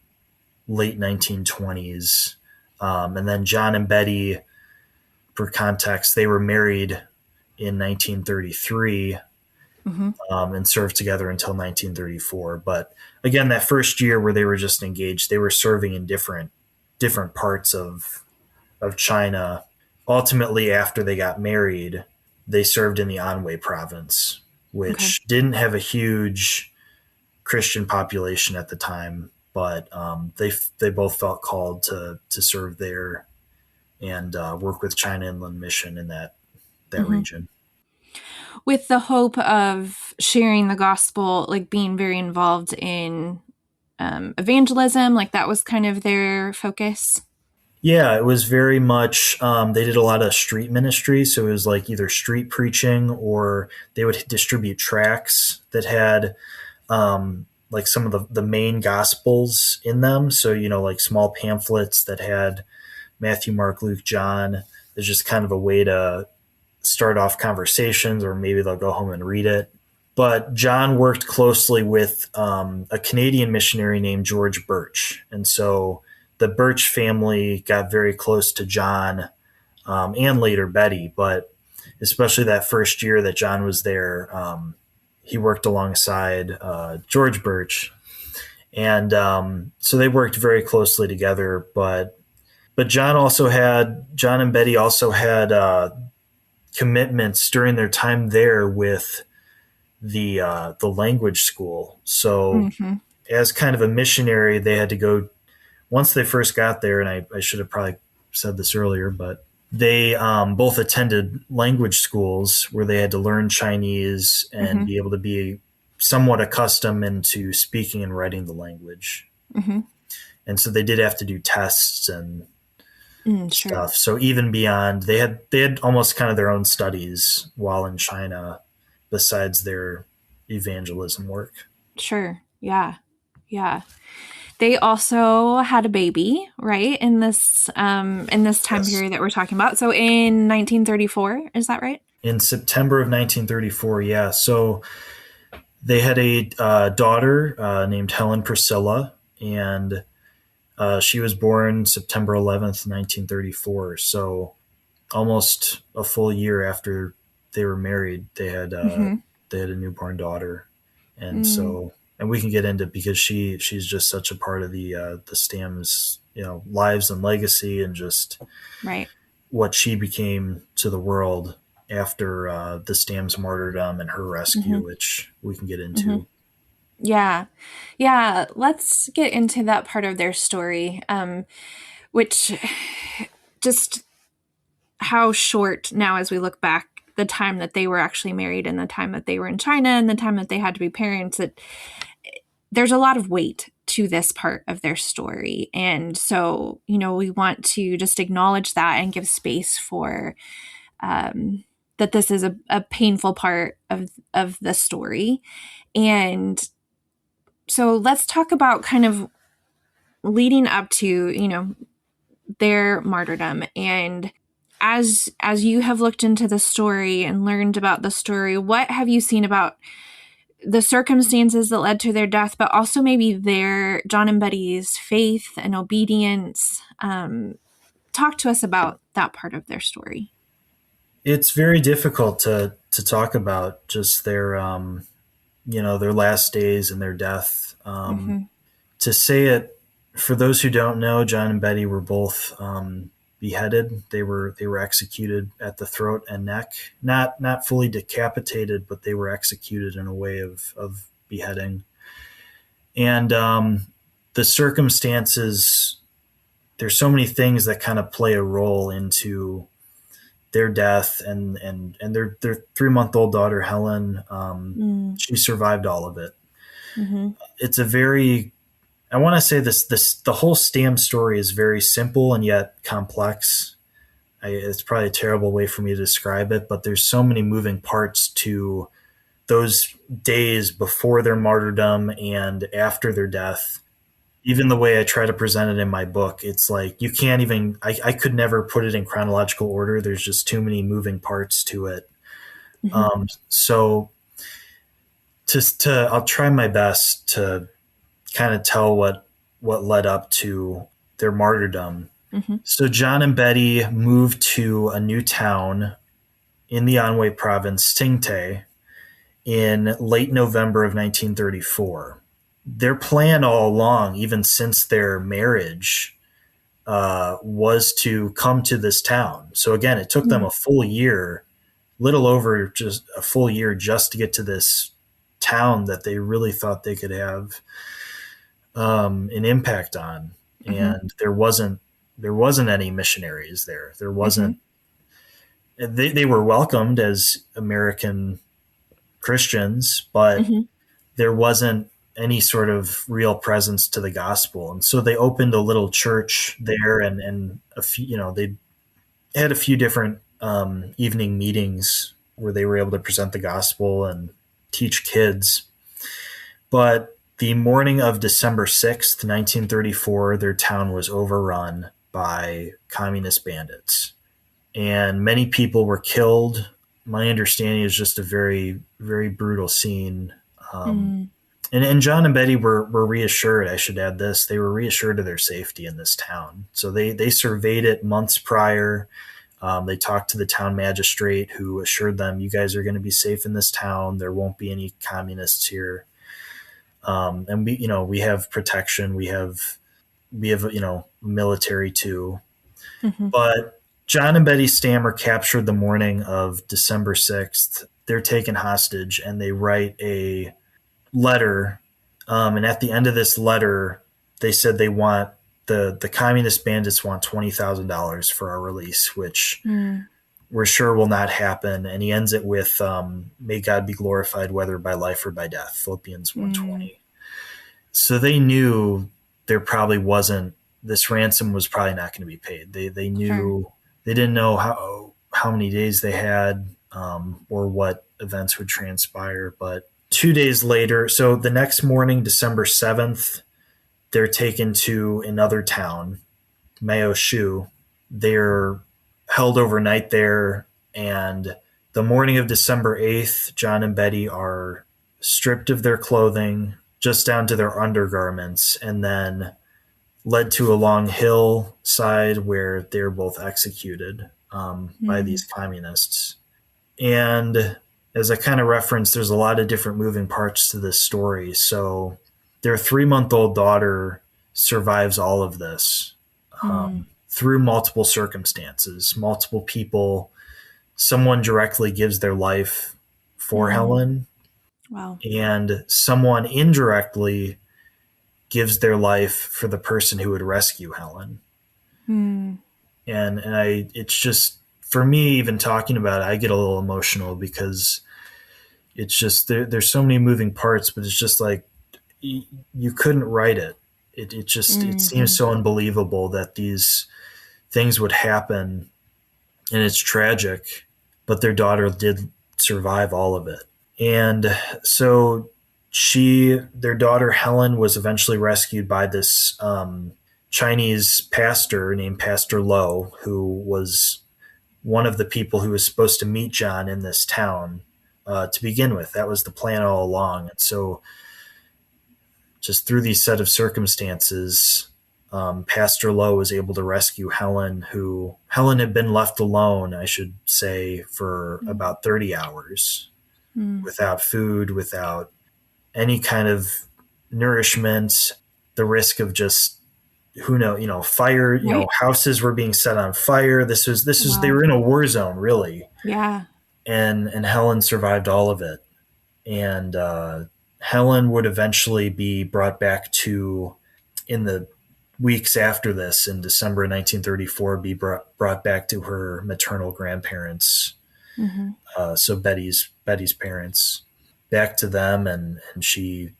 late 1920s. And then John and Betty, for context, they were married in 1933 and served together until 1934. But again, that first year where they were just engaged, they were serving in different parts of China. Ultimately, after they got married, they served in the Anhui province, which didn't have a huge Christian population at the time, but they both felt called to serve there and work with China Inland Mission in that region. With the hope of sharing the gospel, like being very involved in evangelism, like that was kind of their focus. Yeah, it was very much, they did a lot of street ministry. So it was like either street preaching, or they would distribute tracts that had like some of the main gospels in them. So, like small pamphlets that had Matthew, Mark, Luke, John. It's just kind of a way to start off conversations, or maybe they'll go home and read it. But John worked closely with a Canadian missionary named George Birch. And so the Birch family got very close to John and later Betty. But especially that first year that John was there. He worked alongside George Birch, and so they worked very closely together. But John and Betty also had commitments during their time there with the language school. So as kind of a missionary, they had to go once they first got there, and I should have probably said this earlier, but they both attended language schools where they had to learn Chinese and be able to be somewhat accustomed into speaking and writing the language. And so they did have to do tests and stuff. So even beyond, they had almost kind of their own studies while in China, besides their evangelism work. Sure. Yeah. Yeah. They also had a baby, right? In this time period that we're talking about. So in 1934, is that right? In September of 1934, yeah. So they had a daughter named Helen Priscilla, and she was born September 11th, 1934. So almost a full year after they were married, they had a newborn daughter, and so we can get into because she's just such a part of the Stam's lives and legacy, and just what she became to the world after the Stam's martyrdom and her rescue, which we can get into. Yeah. Let's get into that part of their story, which just how short now as we look back, the time that they were actually married and the time that they were in China and the time that they had to be parents, there's a lot of weight to this part of their story. And so, we want to just acknowledge that and give space for that this is a painful part of the story. And so let's talk about kind of leading up to, their martyrdom. And as you have looked into the story and learned about the story, what have you seen about the circumstances that led to their death, but also maybe John and Betty's faith and obedience? Talk to us about that part of their story. It's very difficult to talk about just their their last days and their death. To say it, for those who don't know, John and Betty were both beheaded. They were executed at the throat and neck, not fully decapitated, but they were executed in a way of beheading. And the circumstances, there's so many things that kind of play a role into their death, and their 3-month-old daughter Helen, she survived all of it. It's a very, I want to say the whole Stam story is very simple and yet complex. It's probably a terrible way for me to describe it, but there's so many moving parts to those days before their martyrdom and after their death. Even the way I try to present it in my book, it's like you can't even, I could never put it in chronological order. There's just too many moving parts to it. So I'll try my best to kind of tell what led up to their martyrdom. So John and Betty moved to a new town in the Anhui province, Tsingtay, in late November of 1934. Their plan all along, even since their marriage, was to come to this town. So again, it took them a full year, little over just a full year, just to get to this town that they really thought they could have an impact on. And there wasn't any missionaries there. There wasn't. They were welcomed as American Christians, but there wasn't any sort of real presence to the gospel. And so they opened a little church there, and a few, they had a few different evening meetings where they were able to present the gospel and teach kids. But the morning of December 6th, 1934, their town was overrun by communist bandits, and many people were killed. My understanding is just a very, very brutal scene. And John and Betty were reassured. I should add this. They were reassured of their safety in this town. So they surveyed it months prior. They talked to the town magistrate, who assured them, "You guys are going to be safe in this town. There won't be any communists here, and we have protection. We have military too." Mm-hmm. But John and Betty Stam are captured the morning of December 6th. They're taken hostage, and they write a letter. And at the end of this letter, they said they want the communist bandits want $20,000 for our release, which we're sure will not happen. And he ends it with, "May God be glorified, whether by life or by death," Philippians 1:20. So they knew there probably wasn't, this ransom was probably not going to be paid. They knew, Sure. they didn't know how many days they had, or what events would transpire. But 2 days later, so the next morning, December 7th, they're taken to another town, Maoshu. They're held overnight there, and the morning of December 8th, John and Betty are stripped of their clothing, just down to their undergarments, and then led to a long hillside where they're both executed by these communists. And as I kind of referenced, there's a lot of different moving parts to this story. So their 3-month-old daughter survives all of this, through multiple circumstances, multiple people. Someone directly gives their life for Helen, Wow. and someone indirectly gives their life for the person who would rescue Helen. And it's just, for me, even talking about it, I get a little emotional, because it's just, there's so many moving parts, but it's just like, you couldn't write it. It just, it seems so unbelievable that these things would happen, and it's tragic, but their daughter did survive all of it. And so their daughter Helen was eventually rescued by this Chinese pastor named Pastor Lo, who was one of the people who was supposed to meet John in this town to begin with. That was the plan all along. And so just through these set of circumstances, Pastor Lo was able to rescue Helen, who Helen had been left alone, I should say, for about 30 hours without food, without any kind of nourishment, the risk of just, who knows, fire, houses were being set on fire. This was, they were in a war zone, really. Yeah. And Helen survived all of it. And Helen would eventually be brought back to, in the weeks after this, in December 1934, be brought back to her maternal grandparents. So Betty's parents, back to them, and she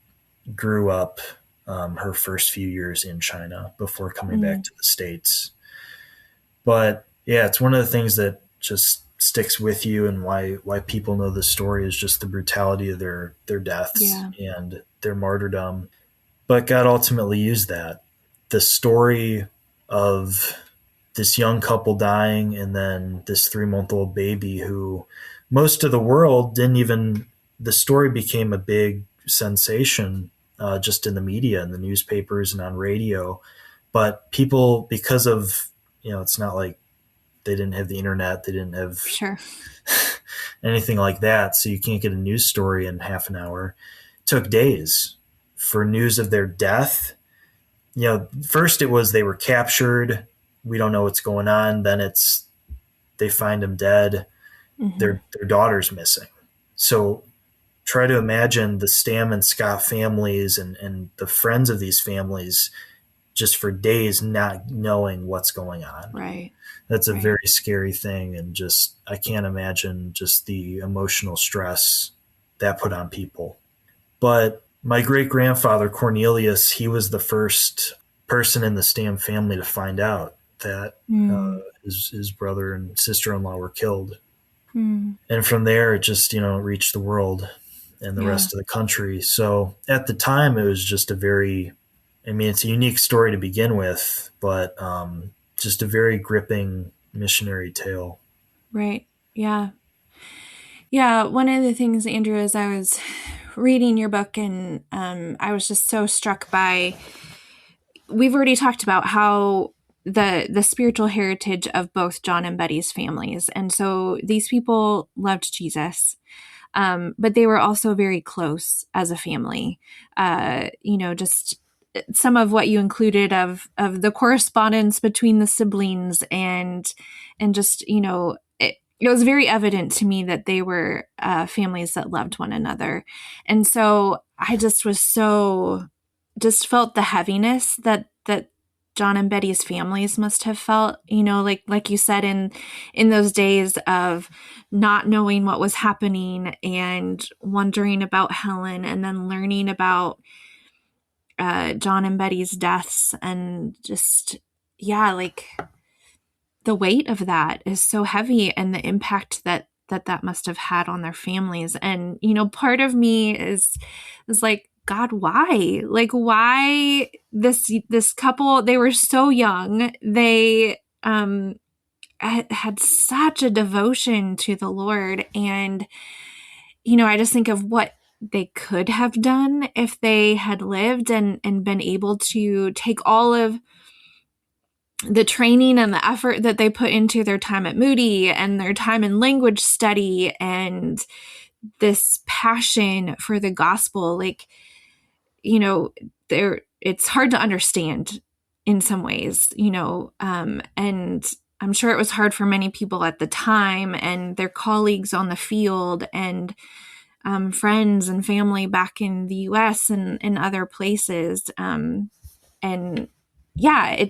grew up her first few years in China before coming back to the States. But yeah, it's one of the things that just sticks with you, and why people know the story, is just the brutality of their deaths and their martyrdom. But God ultimately used that. The story of this young couple dying, and then this 3-month-old baby who most of the world didn't even, the story became a big sensation just in the media, in the newspapers and on radio. But people, because of, it's not like they didn't have the internet, they didn't have anything like that. So you can't get a news story in half an hour. It took days for news of their death. First it was they were captured. We don't know what's going on. Then it's, they find them dead. Their daughter's missing. So try to imagine the Stam and Scott families and the friends of these families just for days not knowing what's going on. Right. That's a very scary thing. And just, I can't imagine just the emotional stress that put on people. But my great-grandfather, Cornelius, he was the first person in the Stam family to find out that his brother and sister-in-law were killed. And from there, it just, reached the world and the rest of the country. So at the time, it was just it's a unique story to begin with, but just a very gripping missionary tale. Right. Yeah. Yeah. One of the things, Andrew, as I was reading your book, and I was just so struck by, we've already talked about how the spiritual heritage of both John and Betty's families. And so these people loved Jesus, but they were also very close as a family. Just some of what you included of the correspondence between the siblings and just it was very evident to me that they were families that loved one another. And so I just just felt the heaviness that John and Betty's families must have felt, like you said, in those days of not knowing what was happening and wondering about Helen, and then learning about John and Betty's deaths, and just, yeah, like the weight of that is so heavy, and the impact that must have had on their families. And, part of me is like, God, why? Like, why this couple? They were so young. They had such a devotion to the Lord. And, I just think of what they could have done if they had lived and been able to take all of the training and the effort that they put into their time at Moody and their time in language study and this passion for the gospel. Like, it's hard to understand in some ways, and I'm sure it was hard for many people at the time and their colleagues on the field and friends and family back in the US and in other places. And yeah,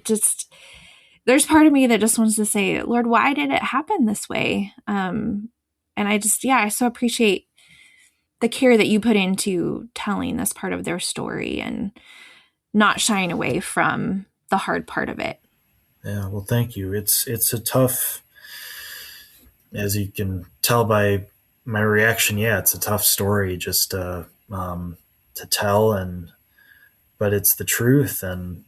there's part of me that just wants to say, Lord, why did it happen this way? And I so appreciate the care that you put into telling this part of their story and not shying away from the hard part of it. Yeah, well, thank you. It's a tough, as you can tell by my reaction. Yeah, it's a tough story just to tell, but it's the truth, and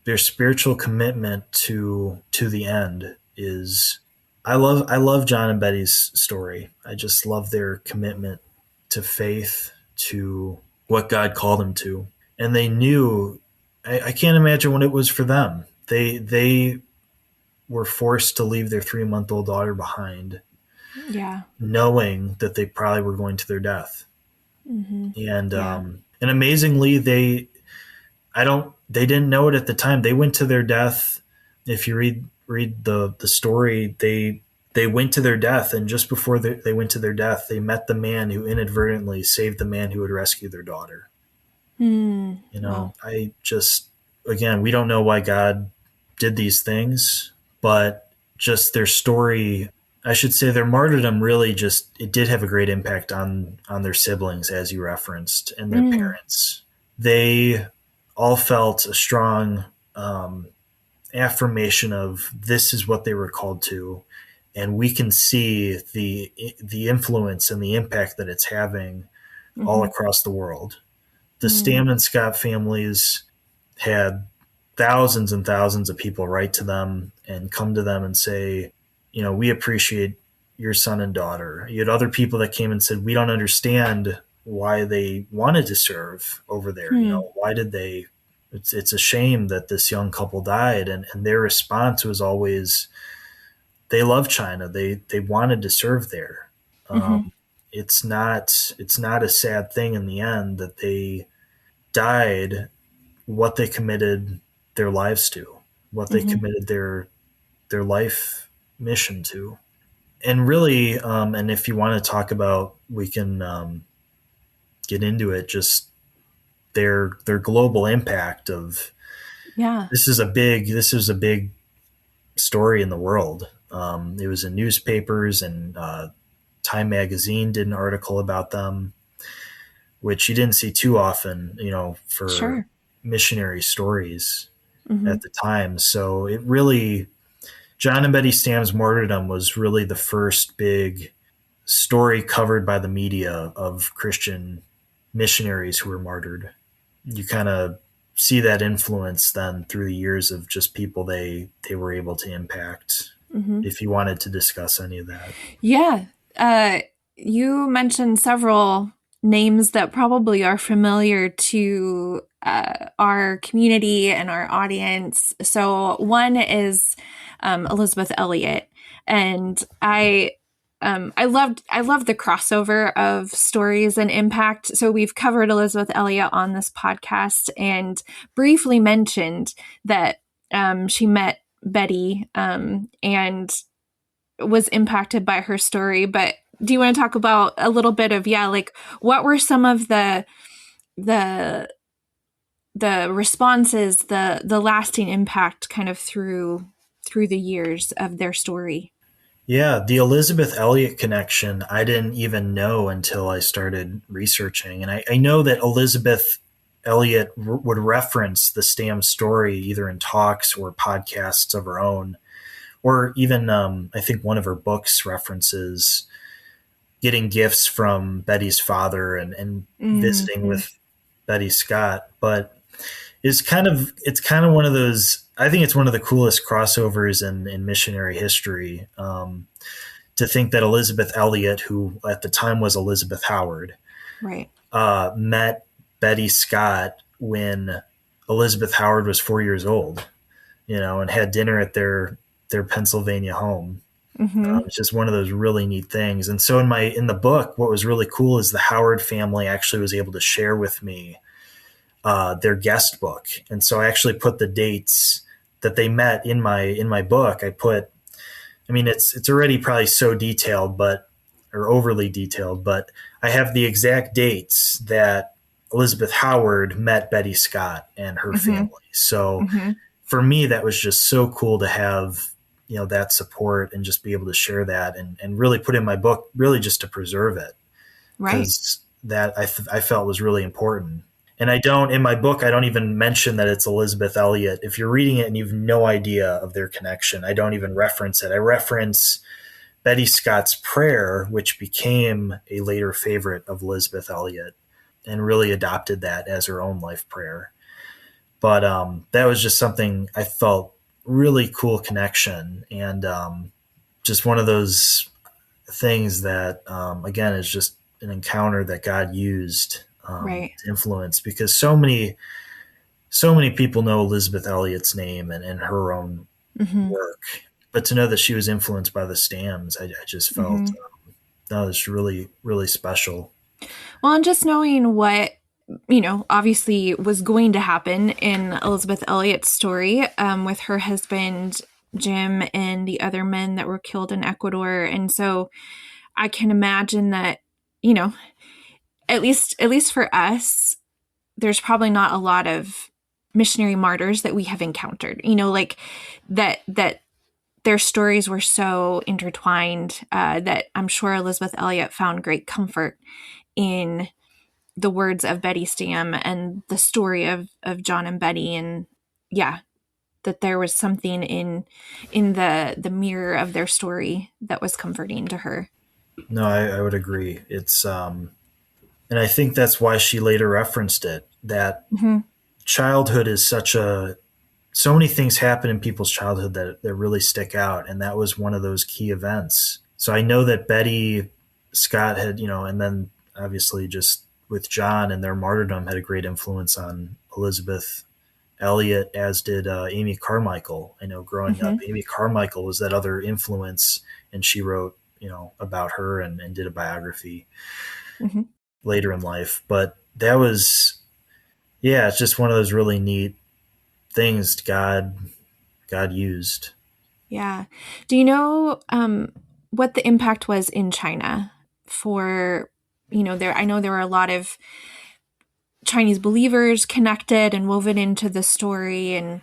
their spiritual commitment to the end is. I love John and Betty's story. I just love their commitment to faith, to what God called them to. And they knew, I can't imagine what it was for them. They were forced to leave their 3-month-old daughter behind, knowing that they probably were going to their death. And amazingly, they didn't know it at the time. They went to their death. If you read the story, they went to their death, and just before they went to their death, they met the man who inadvertently saved the man who would rescue their daughter. Wow. Again, we don't know why God did these things, but just their story, I should say their martyrdom, really it did have a great impact on their siblings, as you referenced, and their parents. They all felt a strong affirmation of this is what they were called to. And we can see the influence and the impact that it's having all across the world. The Stam and Scott families had thousands and thousands of people write to them and come to them and say, we appreciate your son and daughter. You had other people that came and said, we don't understand why they wanted to serve over there. Why did they? It's a shame that this young couple died. And their response was always, they love China. They wanted to serve there. It's not a sad thing in the end that they died what they committed their lives to, what they committed their life mission to. And really, and if you want to talk about, we can get into it, just their global impact of, this is a big story in the world. It was in newspapers, and Time Magazine did an article about them, which you didn't see too often, for missionary stories at the time. So it really, John and Betty Stam's martyrdom was really the first big story covered by the media of Christian missionaries who were martyred. You kind of see that influence then through the years of just people they were able to impact. If you wanted to discuss any of that. Yeah. You mentioned several names that probably are familiar to our community and our audience. So one is Elizabeth Elliot, and I loved the crossover of stories and impact. So we've covered Elizabeth Elliot on this podcast and briefly mentioned that she met Betty and was impacted by her story. But do you want to talk about a little bit of like what were some of the responses, the lasting impact kind of through the years of their story? Yeah, the Elizabeth Elliot connection, I didn't even know until I started researching. And I know that Elizabeth Elliot would reference the Stam story either in talks or podcasts of her own, or even I think one of her books references getting gifts from Betty's father and visiting with Betty Scott. But it's kind of one of those. I think it's one of the coolest crossovers in missionary history. To think that Elizabeth Elliot, who at the time was Elizabeth Howard, right, met Betty Scott when Elizabeth Howard was 4 years old, and had dinner at their Pennsylvania home. It's just one of those really neat things. And so in the book, what was really cool is the Howard family actually was able to share with me their guest book. And so I actually put the dates that they met in my book. It's already probably so detailed, or overly detailed, but I have the exact dates that Elizabeth Howard met Betty Scott and her family. So for me, that was just so cool to have, that support and just be able to share that and really put in my book, really just to preserve it. Right. Because that I felt was really important. And in my book, I don't even mention that it's Elizabeth Elliot. If you're reading it and you've no idea of their connection, I don't even reference it. I reference Betty Scott's prayer, which became a later favorite of Elizabeth Elliot and really adopted that as her own life prayer. But that was just something I felt really cool connection, and just one of those things that, again, is just an encounter that God used to influence, because so many people know Elizabeth Elliot's name and her own work, but to know that she was influenced by the Stams, I just felt that was really, really special. Well, and just knowing what, obviously was going to happen in Elizabeth Elliot's story with her husband, Jim, and the other men that were killed in Ecuador. And so I can imagine that, at least for us, there's probably not a lot of missionary martyrs that we have encountered, like that their stories were so intertwined that I'm sure Elizabeth Elliot found great comfort in the words of Betty Stam and the story of John and Betty. And that there was something in the mirror of their story that was comforting to her. No, I would agree. It's, and I think that's why she later referenced it, that childhood is so many things happen in people's childhood that really stick out. And that was one of those key events. So I know that Betty Scott had, and then obviously just with John and their martyrdom, had a great influence on Elizabeth Elliot, as did Amy Carmichael. I know growing up, Amy Carmichael was that other influence, and she wrote, about her and did a biography later in life. But that was, it's just one of those really neat things God used. Yeah. Do you know what the impact was in China for, I know there were a lot of Chinese believers connected and woven into the story, and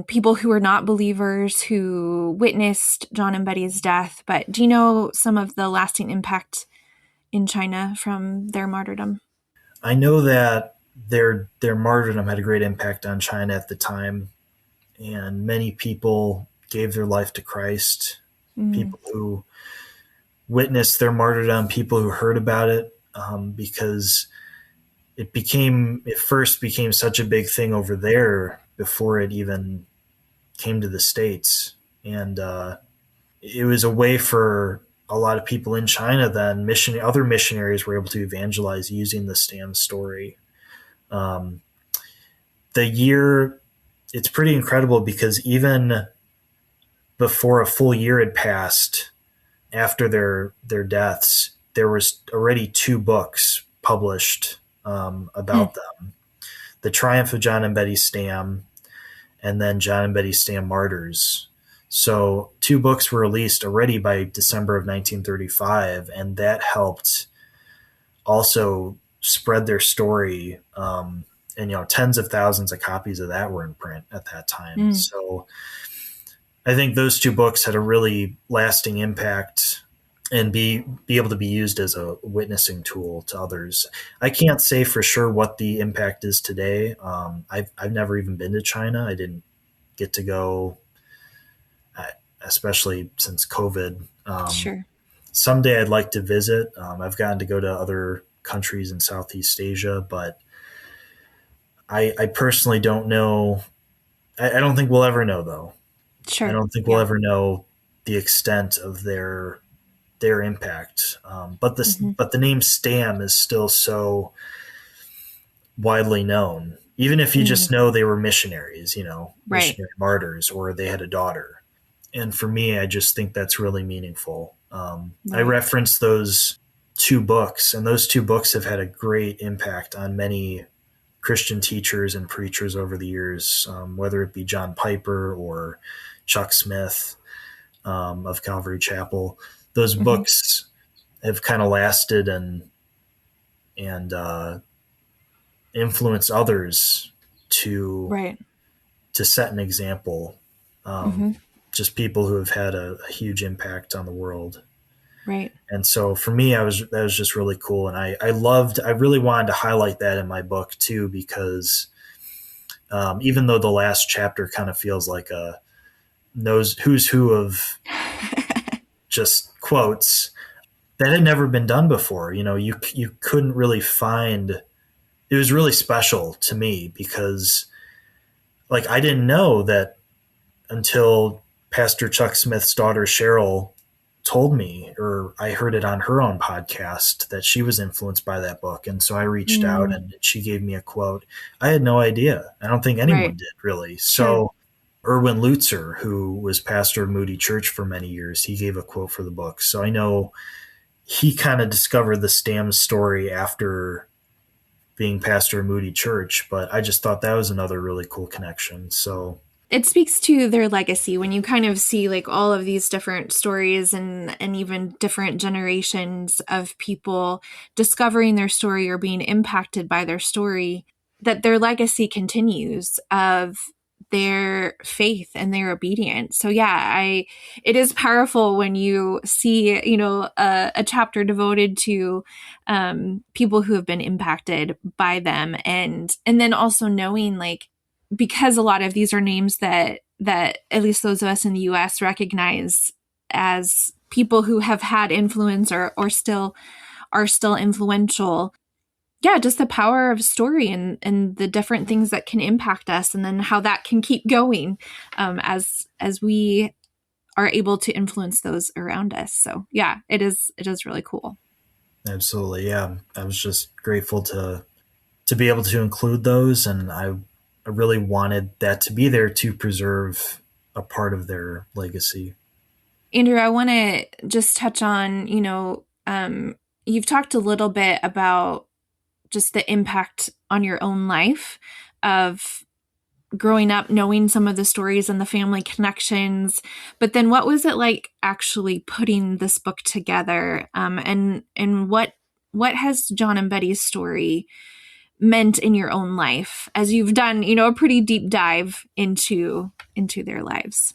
people who were not believers who witnessed John and Betty's death. But do you know some of the lasting impact in China from their martyrdom? I know that their martyrdom had a great impact on China at the time, and many people gave their life to Christ. People who witnessed their martyrdom, people who heard about it, because it first became such a big thing over there before it even came to the States. And it was a way for a lot of people in China then, other missionaries were able to evangelize using the Stam story. Um, the year, it's pretty incredible because even before a full year had passed after their deaths, there was already 2 books published Mm. about them: The Triumph of John and Betty Stam, and then John and Betty Stam Martyrs. So 2 books were released already by December of 1935, and that helped also spread their story. And tens of thousands of copies of that were in print at that time. Mm. So I think those 2 books had a really lasting impact and be able to be used as a witnessing tool to others. I can't say for sure what the impact is today. I've never even been to China. I didn't get to go, especially since COVID. Sure. Someday I'd like to visit. I've gotten to go to other countries in Southeast Asia, but I personally don't know. I don't think we'll ever know, though. I Sure. don't think we'll Yeah. ever know the extent of their impact. Hmm. But the name Stam is still so widely known. Even if you Mm. just know they were missionaries, Right. missionary martyrs, or they had a daughter. And for me, I just think that's really meaningful. I Right. reference those 2 books, and those 2 books have had a great impact on many Christian teachers and preachers over the years, whether it be John Piper or Chuck Smith of Calvary Chapel. Those Hmm. books have kind of lasted and influenced others to Right. set an example. Um, Hmm. just people who have had a huge impact on the world. Right. And so for me, that was just really cool. And I really wanted to highlight that in my book too, because even though the last chapter kind of feels like a knows who's who of just quotes, that had never been done before. You couldn't really find. It was really special to me because, like, I didn't know that until Pastor Chuck Smith's daughter Cheryl told me, or I heard it on her own podcast, that she was influenced by that book. And so I reached out Mm. and she gave me a quote. I had no idea. I don't think anyone Right. did, really. Sure. So Erwin Lutzer, who was pastor of Moody Church for many years, he gave a quote for the book. So I know he kind of discovered the Stam story after being pastor of Moody Church, but I just thought that was another really cool connection. So It speaks to their legacy when you kind of see like all of these different stories and even different generations of people discovering their story or being impacted by their story, that their legacy continues of their faith and their obedience. So yeah, it is powerful when you see, a chapter devoted to people who have been impacted by them, and then also knowing like, because a lot of these are names that at least those of us in the US recognize as people who have had influence or still are still influential. Yeah, just the power of story and the different things that can impact us, and then how that can keep going as we are able to influence those around us. So yeah, it is really cool. absolutely, yeah. I was just grateful to be able to include those, and I really wanted that to be there to preserve a part of their legacy. Andrew, I want to just touch on, you've talked a little bit about just the impact on your own life of growing up, knowing some of the stories and the family connections. But then what was it like actually putting this book together? And what has John and Betty's story meant in your own life as you've done, a pretty deep dive into their lives?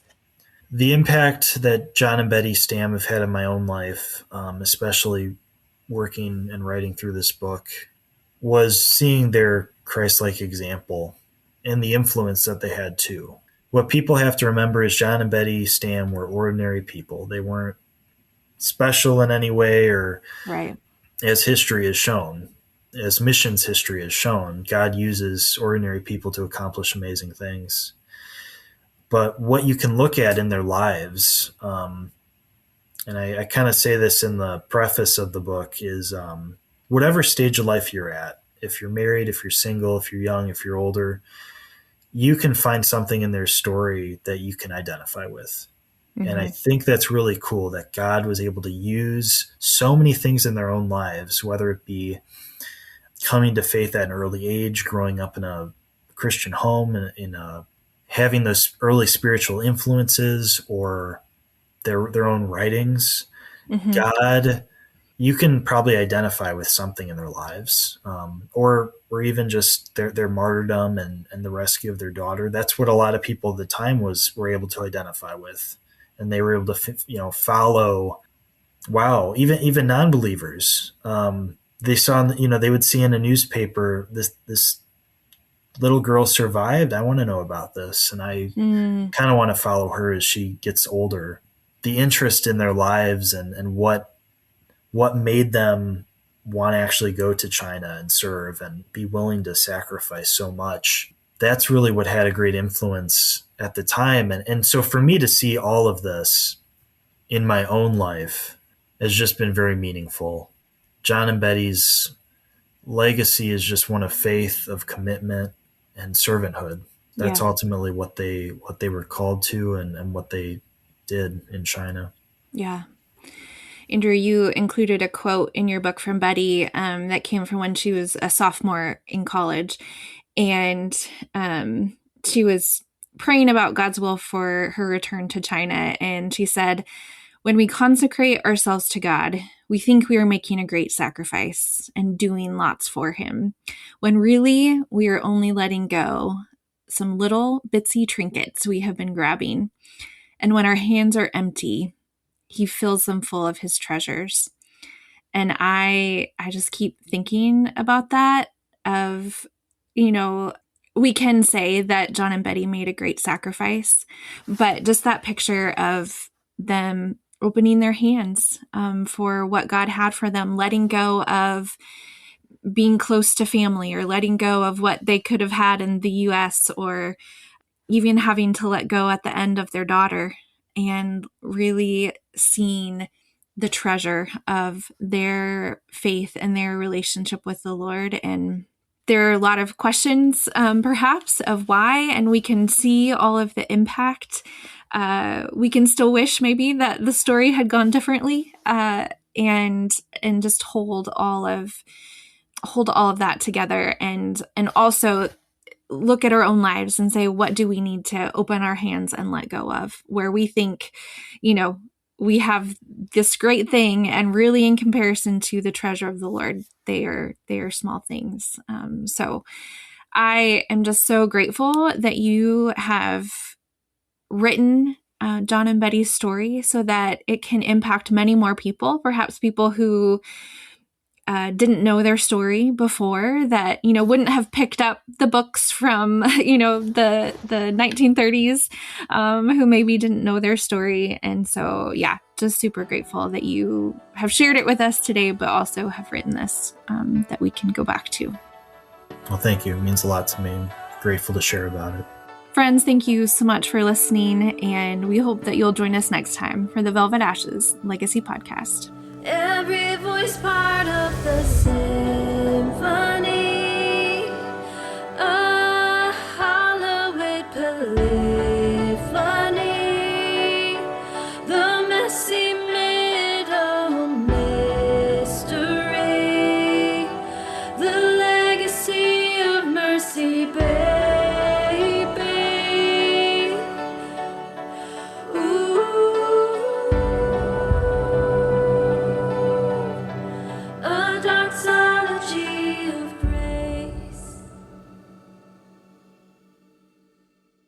The impact that John and Betty Stam have had in my own life, especially working and writing through this book, was seeing their Christ-like example and the influence that they had too. What people have to remember is John and Betty Stam were ordinary people. They weren't special in any way, or Right. as history has shown, as missions history has shown, God uses ordinary people to accomplish amazing things. But what you can look at in their lives, and I kind of say this in the preface of the book, is whatever stage of life you're at, if you're married, if you're single, if you're young, if you're older, you can find something in their story that you can identify with. Mm-hmm. And I think that's really cool that God was able to use so many things in their own lives, whether it be coming to faith at an early age, growing up in a Christian home, having those early spiritual influences, or their own writings. Mm-hmm. God, you can probably identify with something in their lives, or even just their martyrdom and the rescue of their daughter. That's what a lot of people at the time were able to identify with, and they were able to follow. Wow, even non-believers, they saw, they would see in a newspaper this little girl survived. I want to know about this, and I kind of want to follow her as she gets older. The interest in their lives and what made them want to actually go to China and serve and be willing to sacrifice so much. That's really what had a great influence at the time. And so for me to see all of this in my own life has just been very meaningful. John and Betty's legacy is just one of faith, of commitment, and servanthood. That's ultimately what they were called to and what they did in China. Yeah. Andrew, you included a quote in your book from Betty that came from when she was a sophomore in college. And she was praying about God's will for her return to China. And she said, "When we consecrate ourselves to God, we think we are making a great sacrifice and doing lots for him, when really we are only letting go some little bitsy trinkets we have been grabbing. And when our hands are empty, he fills them full of his treasures." And I just keep thinking about that of, we can say that John and Betty made a great sacrifice, but just that picture of them opening their hands for what God had for them, letting go of being close to family, or letting go of what they could have had in the U.S., or even having to let go at the end of their daughter, and really seeing the treasure of their faith and their relationship with the Lord. And there are a lot of questions, perhaps, of why, and we can see all of the impact. We can still wish maybe that the story had gone differently, and just hold all of that together, and also look at our own lives and say, what do we need to open our hands and let go of, where we think, we have this great thing, and really in comparison to the treasure of the Lord, they are small things. So I am just so grateful that you have written John and Betty's story so that it can impact many more people, perhaps people who didn't know their story before, that, wouldn't have picked up the books from, the 1930s, who maybe didn't know their story. And so, just super grateful that you have shared it with us today, but also have written this that we can go back to. Well, thank you. It means a lot to me. I'm grateful to share about it. Friends, thank you so much for listening, and we hope that you'll join us next time for the Velvet Ashes Legacy Podcast. Every voice part of the city.